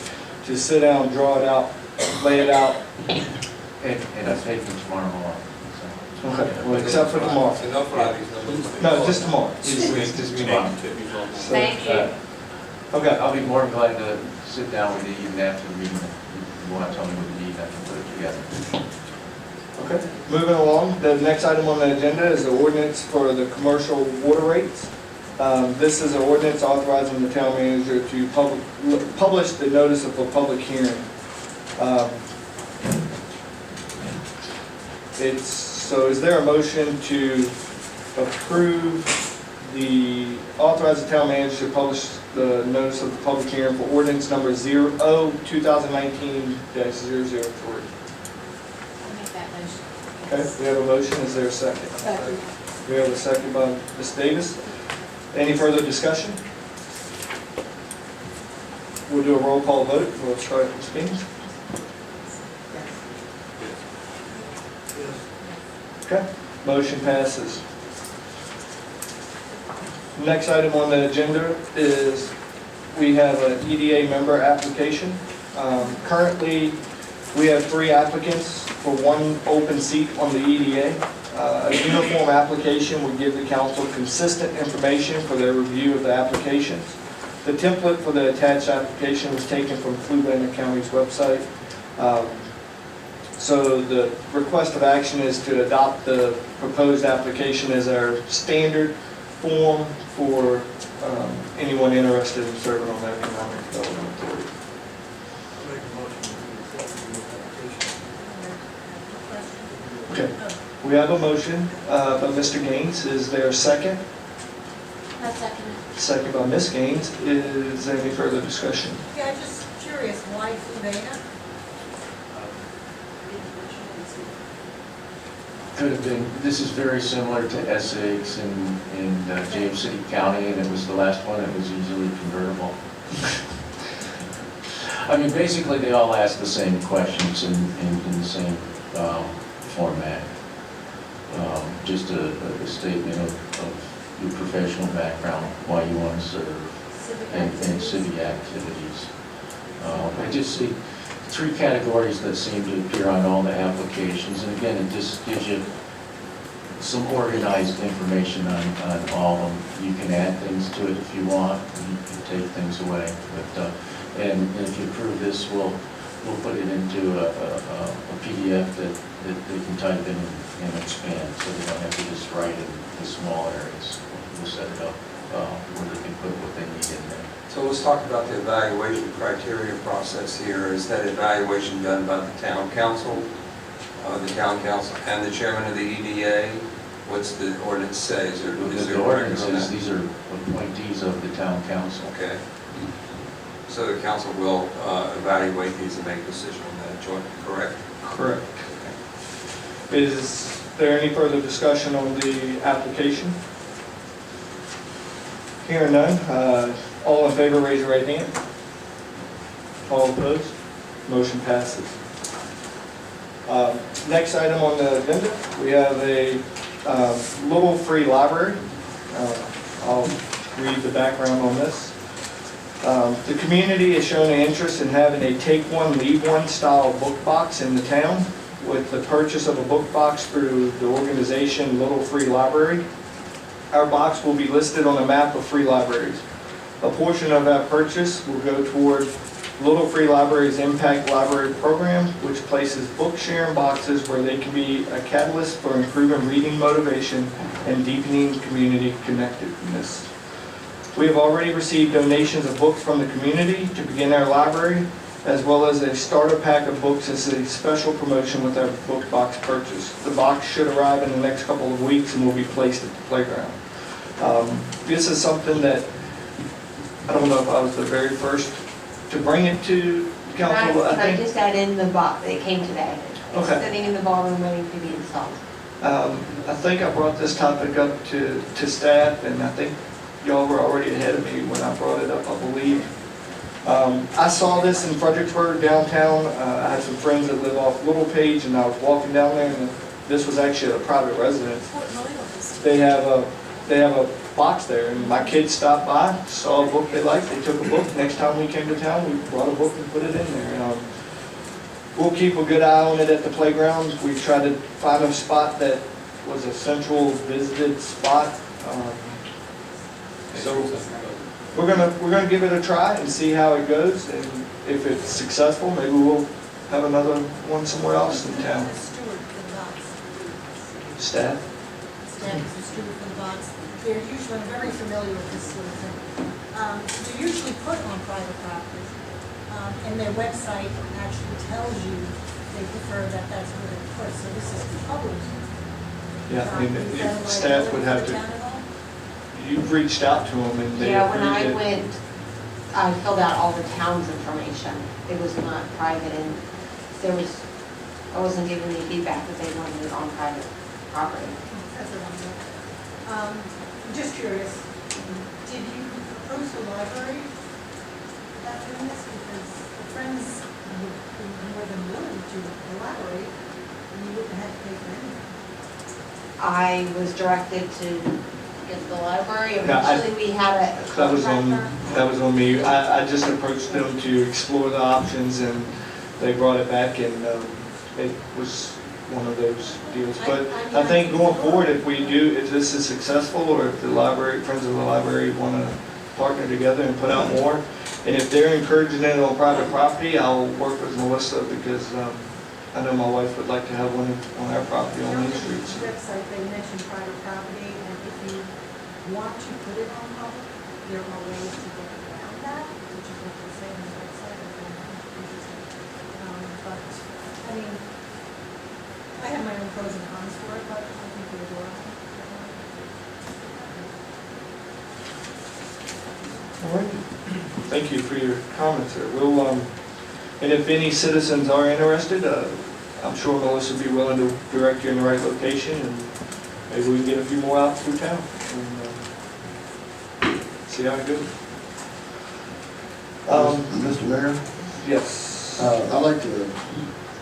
to sit down, draw it out, lay it out. And I'm taking tomorrow off, so. Okay, well, except for tomorrow. So no Fridays, no Wednesdays. No, just tomorrow. Just tomorrow. So, Thank you. Okay, I'll be more than glad to sit down with you even after the meeting. If you want to tell me what you need, I can put it together. okay. Moving along, the next item on the agenda is the ordinance for the commercial water rates. This is an ordinance authorizing the town manager to publish the notice of a public hearing. So is there a motion to approve authorize the town manager to publish the notice of the public hearing for ordinance number 2019-003? I'll make that motion. Okay, we have a motion, is there a second? Second. We have a second by Ms. Davis. Any further discussion? We'll do a roll call vote, we'll start with Ms. Gaines. Okay, motion passes. Next item on the agenda is we have an EDA member application. Currently, we have 3 applicants for 1 open seat on the EDA. A uniform application would give the council consistent information for their review of the applications. The template for the attached application was taken from Fluvanna County's website. So the request of action is to adopt the proposed application as our standard form for anyone interested in serving on the Economic Development Authority. Make a motion to accept the application. Okay, we have a motion by Mr. Gaines. Is there a second? I'll second it. Second by Ms. Gaines. Is there any further discussion? Yeah, just curious, why Fluvanna? Could have been, this is very similar to Essex and James City County, and it was the last one that was easily convertible. I mean, basically, they all ask the same questions in the same format. Just a statement of your professional background, why you want to serve, and city activities. I just see 3 categories that seem to appear on all the applications, and again, it just gives you some organized information on all of them. You can add things to it if you want, and you can take things away. But and if you approve this, we'll put it into a PDF that they can type in and expand, so they don't have to just write in the small areas. We'll set it up where they can put what they need in there. So let's talk about the evaluation criteria process here. Is that evaluation done by the town council, and the chairman of the EDA? What's the ordinance say? Is there a The ordinance record on is that? these are appointees of the town council. Okay. So the council will evaluate these and make a decision on that, joint, correct? Correct. Is there any further discussion on the application? Hearing none, all in favor, raise your right hand. All opposed? Motion passes. Next item on the agenda, we have a Little Free Library. I'll read the background on this. The community has shown an interest in having a take one, leave one style book box in the town with the purchase of a book box through the organization Little Free Library. Our box will be listed on a map of free libraries. A portion of that purchase will go toward Little Free Library's Impact Library Program, which places book sharing boxes where they can be a catalyst for improving reading motivation and deepening community connectedness. We have already received donations of books from the community to begin our library, as well as a starter pack of books as a special promotion with our book box purchase. The box should arrive in the next couple of weeks and will be placed at the playground. This is something that, I don't know if I was the very first to bring it to council. Can I just add in the box, it came today. It's Okay. sitting in the ballroom waiting to be installed. I think I brought this topic up to staff, and I think y'all were already ahead of me when I brought it up, I believe. I saw this in Fredericksburg downtown. I had some friends that live off Little Page, and I was walking down there, and this was actually a private residence. They have a box there, and my kids stopped by, saw a book they liked, they took a book. Next time we came to town, we brought a book and put it in there. We'll keep a good eye on it at the playgrounds. We tried to find a spot that was a central visited spot. So we're gonna give it a try and see how it goes, and if it's successful, maybe we'll have another one somewhere else in town. Staff? Staff is the steward for the box. They're usually, I'm very familiar with this sort of thing. They're usually put on private property, and their website actually tells you they prefer that that's where they're put, so this is public. Yeah, I mean, staff would have to, you've reached out to them and they Yeah, when I approved it. went, I filled out all the town's information. It was not private, and I wasn't given any feedback that they wanted it on private property. That's what I'm doing. Just curious, did you approach the library about doing this? Because the friends would be more than willing to collaborate, and you wouldn't have to pay for anything. I was directed to get the library. Yeah, Eventually, we had a That was contractor. on me. I just approached them to explore the options, and they brought it back, and it was one of those deals. But I think going forward, if this is successful, or if the library, Friends of the Library want to partner together and put out more, and if they're encouraging it on private property, I'll work with Melissa, because I know my wife would like to have one on our property on Main Street. On the website, they mentioned private property, and if you want to put it on public, there are ways to get around that, which is what they say on the website. I found that interesting. But, I mean, I have my own pros and cons for it, but I think they're adorable. All right. Thank you for your comments there. We'll, and if any citizens are interested, I'm sure Melissa would be willing to direct you in the right location, and maybe we can get a few more out through town and see how it goes. Mr. Mayor? Yes. I'd like to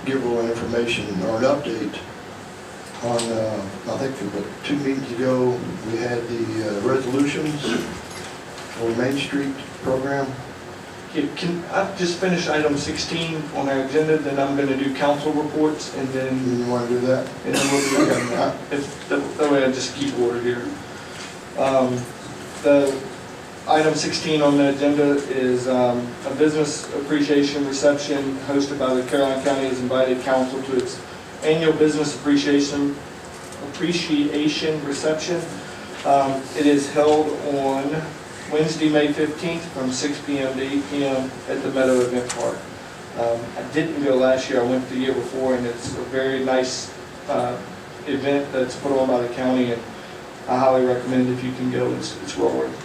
give a little information or an update on, I think about 2 meetings ago, we had the resolutions for Main Street program. I've just finished item 16 on our agenda, then I'm going to do council reports, and then... You want to do that? And then we'll do that way I just keep order here. The item 16 on the agenda is a business appreciation reception hosted by the Caroline County has invited council to its annual business appreciation reception. It is held on Wednesday, May 15th from 6 p.m. to 8 p.m. at the Meadow Event Park. I didn't go last year, I went the year before, and it's a very nice event that's put on by the county, and I highly recommend if you can go, it's well worth it.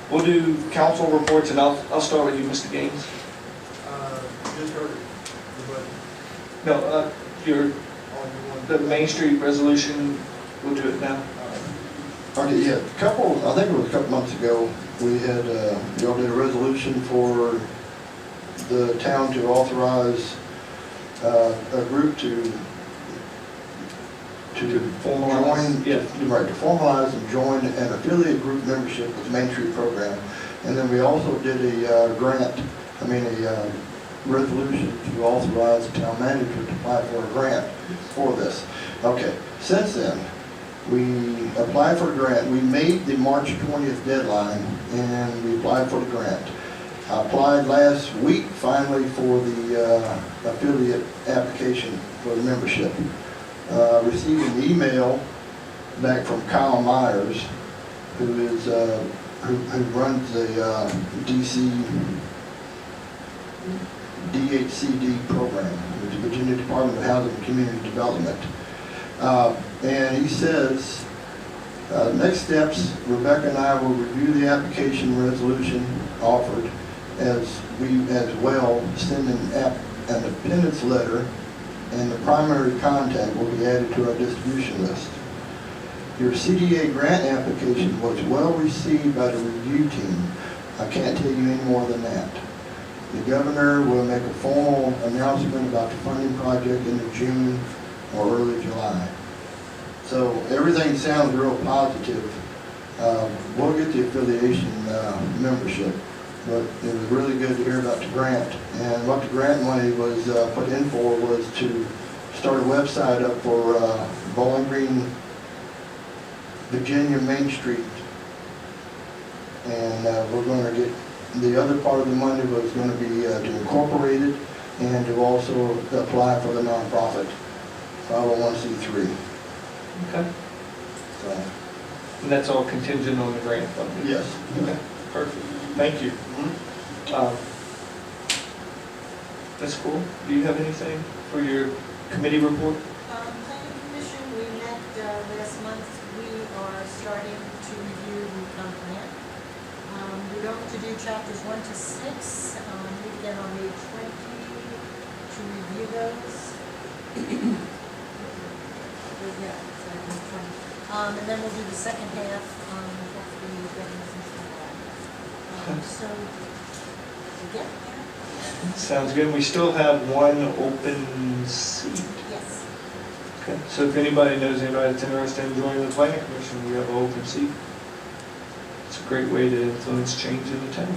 We'll do council reports, and I'll start with you, Mr. Gaines. Just heard it. No, the Main Street resolution, we'll do it now. Okay, yeah, I think it was a couple months ago, we had, y'all did a resolution for the town to authorize a group to formalize, to formalize and join an affiliate group membership with the Main Street program. And then we also did a resolution to authorize the town manager to apply for a grant for this. Okay, since then, we applied for a grant. We made the March 20th deadline, and we applied for the grant. I applied last week, finally, for the affiliate application for the membership. Received an email back from Kyle Myers, who runs the DHCD program, which is the Virginia Department of Housing and Community Development. And he says, next steps, Rebecca and I will review the application resolution offered, as well send an appendix letter and the primary contact will be added to our distribution list. Your CDA grant application was well received by the review team. I can't tell you any more than that. The governor will make a formal announcement about the funding project in June or early July. So everything sounds real positive. We'll get the affiliation membership, but it was really good to hear about the grant. And what the grant money was put in for was to start a website up for Bowling Green, Virginia Main Street. And we're going to get, the other part of the money was going to be to incorporate it and to also apply for the nonprofit 501c3. Okay. So, And that's all contingent on the grant funding? yes. Okay, perfect. Thank you. That's cool. Do you have anything for your committee report? Planning Commission, we met last month. We are starting to review the comp plan. We're going to do chapters 1 to 6. Meet again on May 20 to review those. Yeah, so May 20. And then we'll do the second half, hopefully getting some stuff. So, yeah. Sounds good. We still have one open seat. Yes. Okay, so if anybody knows anybody that's interested in joining the planning commission, we have an open seat. It's a great way to influence change in the town.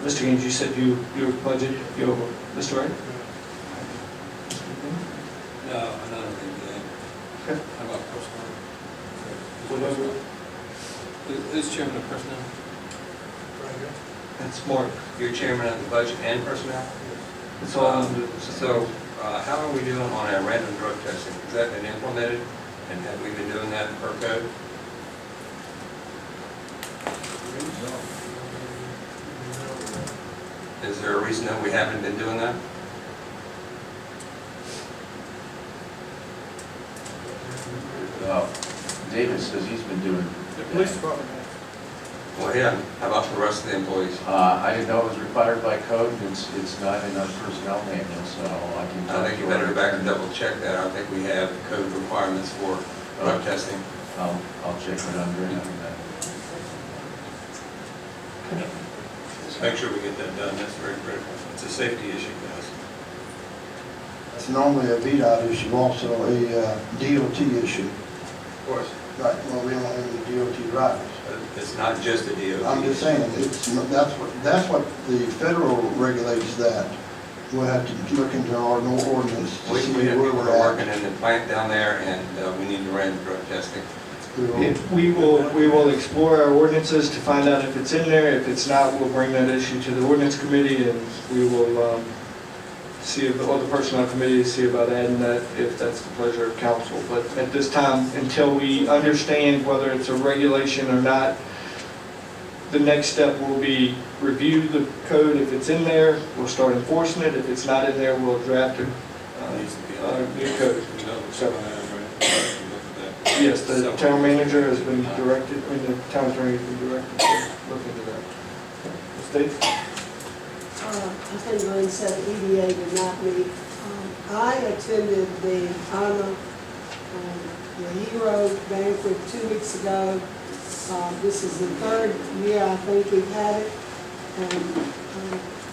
Mr. Gaines, you said your budget, Mr. Wright? No, another thing, Okay. how about personnel? Whatever. Who's chairman of personnel? That's Mark. You're chairman of the budget and personnel? It's all under the So, how are we doing on our random drug testing? Has that been implemented? And have we been doing that per code? Is there a reason that we haven't been doing that? David says he's been doing. The police department has. Well, yeah, how about the rest of the employees? I didn't know it was required by code. It's not in our personnel manual, so I can. I think you better go back and double check that. I don't think we have code requirements for drug testing. I'll check it under it. Just make sure we get that done. That's very critical. It's a safety issue, guys. It's normally a VDOT issue, also a DOT issue. Of course. Right, well, we don't have any DOT drivers. It's not just a DOT. I'm just saying, that's what the federal regulates that. We'll have to look into our ordinance to We see have where people we're that are at. working in the plant down there, and we need to run drug testing. We will explore our ordinances to find out if it's in there. If it's not, we'll bring that issue to the ordinance committee, and we will see if, or the personnel committee, see about adding that if that's the pleasure of council. But at this time, until we understand whether it's a regulation or not, the next step will be review the code. If it's in there, we'll start enforcing it. If it's not in there, we'll draft a new code. So, yes, the town manager has been directed, the town attorney has been directed to look into that. Ms. Davis? I think Lynn said EDA did not meet. I attended the ANA, the Hero banquet 2 weeks ago. This is the third year I think we've had it. And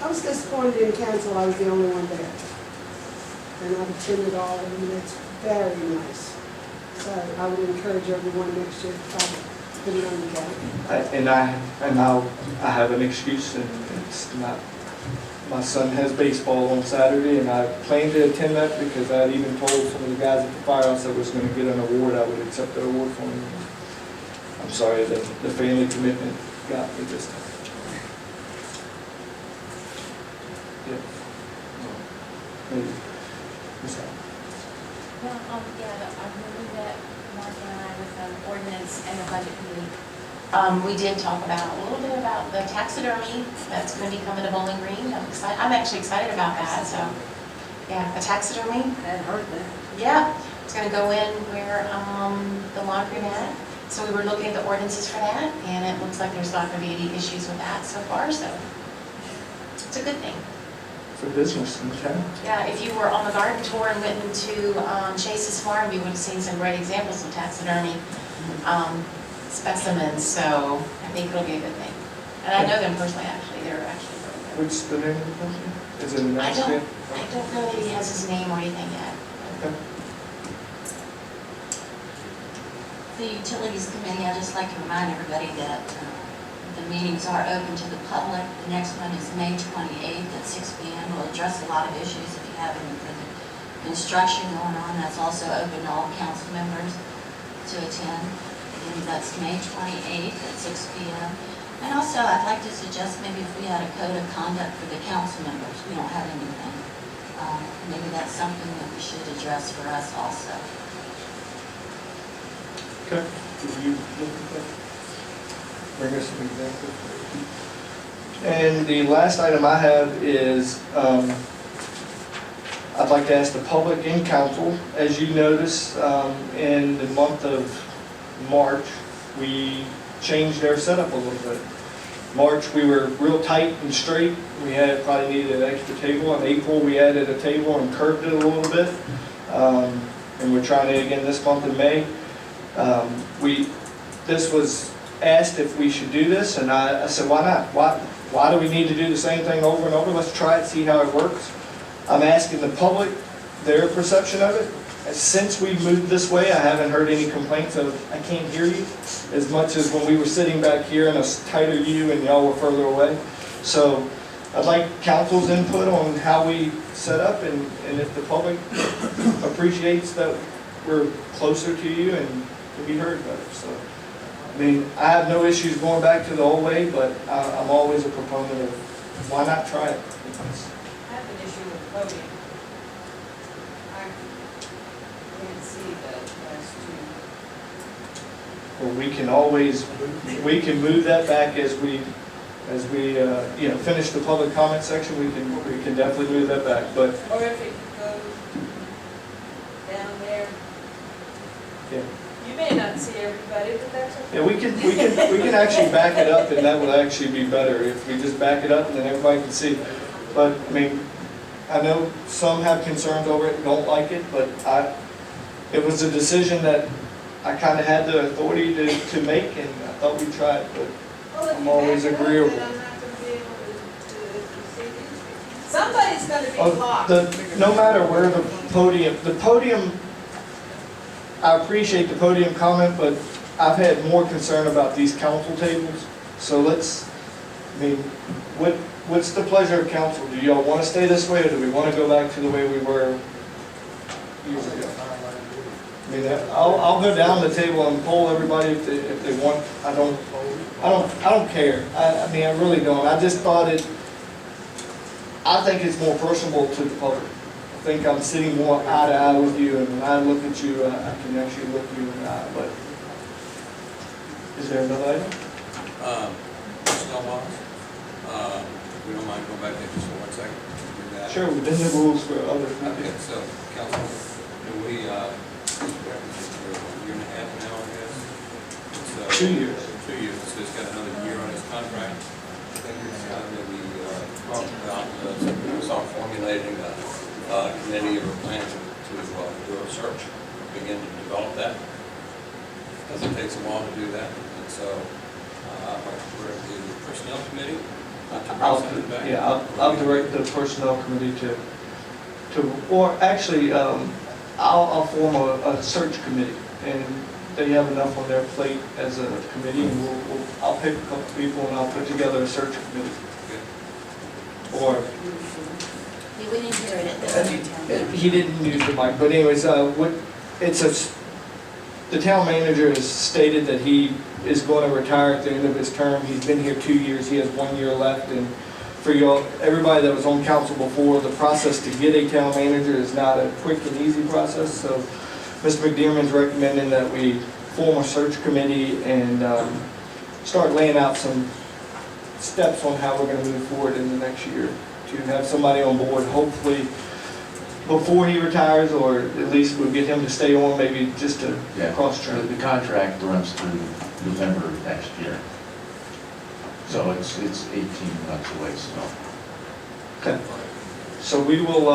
I was disappointed in council, I was the only one there. And I've attended all of them, and it's very nice. So I would encourage everyone next year to try to put it on the calendar. I have an excuse, and it's not, my son has baseball on Saturday, and I planned to attend that because I had even told some of the guys at the firehouse I was going to get an award, I would accept that award for him. I'm sorry that the family commitment got me this time. Yeah. Maybe. Ms. Allen? Well, I really met Mark and I with the ordinance and the budget committee. We did talk about a little bit about the taxidermy that's going to be coming to Bowling Green. I'm actually excited about that. So, yeah, a taxidermy. I hadn't heard that. Yeah, it's going to go in where the laundromat. So we were looking at the ordinances for that, and it looks like there's not going to be any issues with that so far. So it's a good thing. So for business in town. Yeah, if you were on the garden tour and went into Chase's farm, you would have seen some great examples of taxidermy specimens, so I think it'll be a good thing. And I know them personally, actually, they're actually really good. What's the name of the company? Is it an I Mexican? don't know that he has his name or anything yet. Okay. The Utilities Committee, I'd just like to remind everybody that the meetings are open to the public. The next one is May 28th at 6 p.m. We'll address a lot of issues if you have any further construction going on. That's also open to all council members to attend. Again, that's May 28th at 6 p.m. And also, I'd like to suggest maybe if we had a code of conduct for the council members. We don't have anything. Maybe that's something that we should address for us also. Okay. Will you look at that? Bring us some examples. And the last item I have is, I'd like to ask the public and council, as you notice, in the month of March, we changed our setup a little bit. March, we were real tight and straight. We probably needed an extra table. In April, we added a table and curved it a little bit. And we're trying it again this month in May. This was asked if we should do this, and I said, why not? Why do we need to do the same thing over and over? Let's try it, see how it works. I'm asking the public their perception of it. Since we moved this way, I haven't heard any complaints of, I can't hear you, as much as when we were sitting back here in a tighter U and y'all were further away. So I'd like council's input on how we set up, and if the public appreciates that we're closer to you and can be heard better. So, I mean, I have no issues going back to the old way, but I'm always a proponent of why not try it? I have an issue with the podium. I can't see the last two. Well, we can move that back as we finish the public comment section. We can definitely move that back, but Or if it goes down there. yeah. You may not see everybody, but that's okay. Yeah, we can actually back it up, and that would actually be better if we just back it up and then everybody can see. But I mean, I know some have concerns over it, don't like it, but it was a decision that I kind of had the authority to make, and I thought we'd try it, but I'm always agreeable. Somebody's gonna be blocked. No matter where the podium, I appreciate the podium comment, but I've had more concern about these council tables. So what's the pleasure of council? Do y'all want to stay this way, or do we want to go back to the way we were years ago? I mean, I'll go down the table and poll everybody if they want. I don't care. I mean, I really don't. I just thought I think it's more personable to the public. I think I'm sitting more eye to eye with you, and when I look at you, I can actually look you in the eye. But is there another item? Personnel laws. We don't mind going back there just for 1 second. Do that. Sure, within the rules for others. Okay, so, council, we, a year and a half now, I guess. So, 2 years. 2 years, so he's got another year on his contract. I think it's time that we talked about, start formulating a committee or a plan to do a search, begin to develop that. Because it takes a while to do that, and so we're at the personnel committee. I'll direct the personnel committee or actually, I'll form a search committee, and they have enough on their plate as a committee, and I'll pick a couple people and I'll put together a search committee. Or We didn't hear it at the he didn't use the mic, but anyways, the town manager has stated that he is going to retire at the end of his term. He's been here 2 years. He has 1 year left, and for everybody that was on council before, the process to get a town manager is not a quick and easy process. So Mr. McDermott's recommending that we form a search committee and start laying out some steps on how we're going to move forward in the next year to have somebody on board, hopefully before he retires, or at least we'll get him to stay on, maybe just to cross-train. The contract runs through November next year. So it's 18 months away, so. Okay. So we will,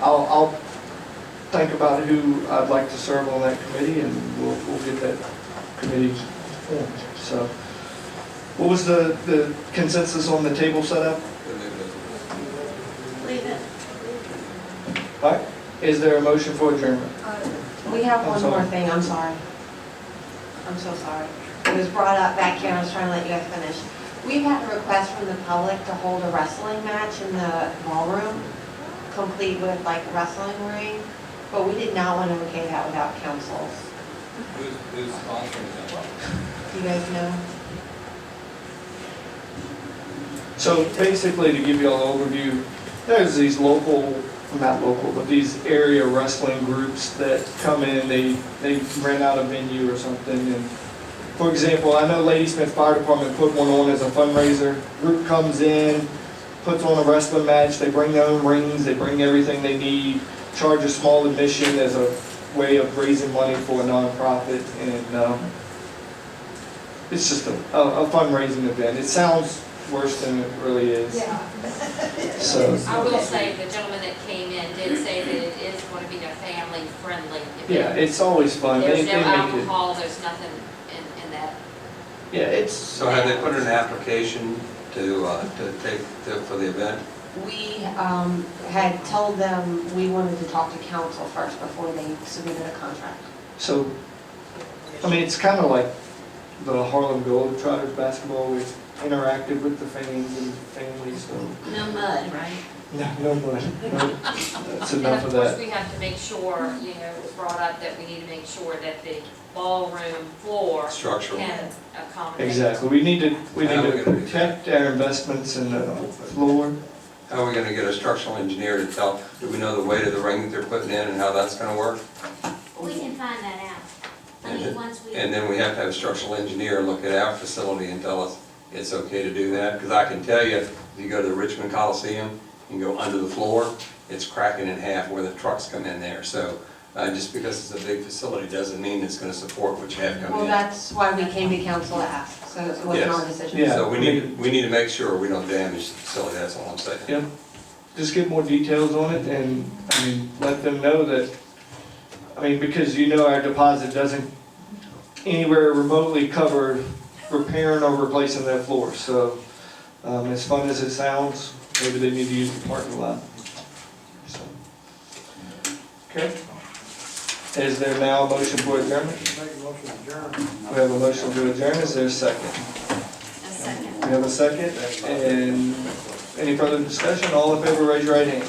I'll think about who I'd like to serve on that committee, and we'll get that committee formed. So, what was the consensus on the table setup? Leave it. All right, is there a motion for adjournment? We have I'm one sorry. more thing, I'm sorry. I'm so sorry. It was brought up back here, I was trying to let you guys finish. We've had a request from the public to hold a wrestling match in the ballroom, complete with like a wrestling ring, but we did not want to okay that without council. Who's sponsoring that? Do you guys know? So basically, to give you all an overview, there's these local, not local, but these area wrestling groups that come in, they rent out a venue or something. And for example, I know Ladysmith Fire Department put one on as a fundraiser. Group comes in, puts on a wrestling match, they bring their own rings, they bring everything they need, charge a small admission as a way of raising money for a nonprofit. And it's just a fundraising event. It sounds worse than it really is. Yeah. So, I will say, the gentleman that came in did say that it is going to be a family-friendly event. yeah, it's always fun. There's They no make it. alcohol, there's nothing in that. Yeah, it's, So have they put in an application to for the event? We had told them we wanted to talk to council first before they submitted a contract. so, I mean, it's kind of like the Harlem Globetrotters basketball. We've interacted with the fans and families, so. No mud, right? No more. No, that's And enough of of course, that. we have to make sure, you know, it was brought up that we need to make sure that the ballroom floor Structural. can accommodate. Exactly. We need to How are we gonna do protect our investments in the floor. How are we gonna get a structural engineer to tell, do we know the weight of the ring that they're putting in and how that's gonna work? We can find that out. I mean, once we. And then we have to have a structural engineer look at our facility and tell us it's okay to do that. Because I can tell you, if you go to the Richmond Coliseum, you go under the floor, it's cracking in half where the trucks come in there. So just because it's a big facility doesn't mean it's gonna support what you have coming Well, in. that's why we came to council to ask, so it wasn't our decision. Yeah. So we need to make sure we don't damage the facility, that's all I'm saying. Yep. Just get more details on it and, I mean, let them know that, I mean, because you know our deposit doesn't anywhere remotely cover repairing or replacing that floor. So, as fun as it sounds, maybe they need to use the parking lot. So, okay. Is there now a motion for adjournment? Make a motion to adjourn. We have a motion to adjourn. Is there a second? A second. We have a second. And any further discussion? All in favor, raise your right hand.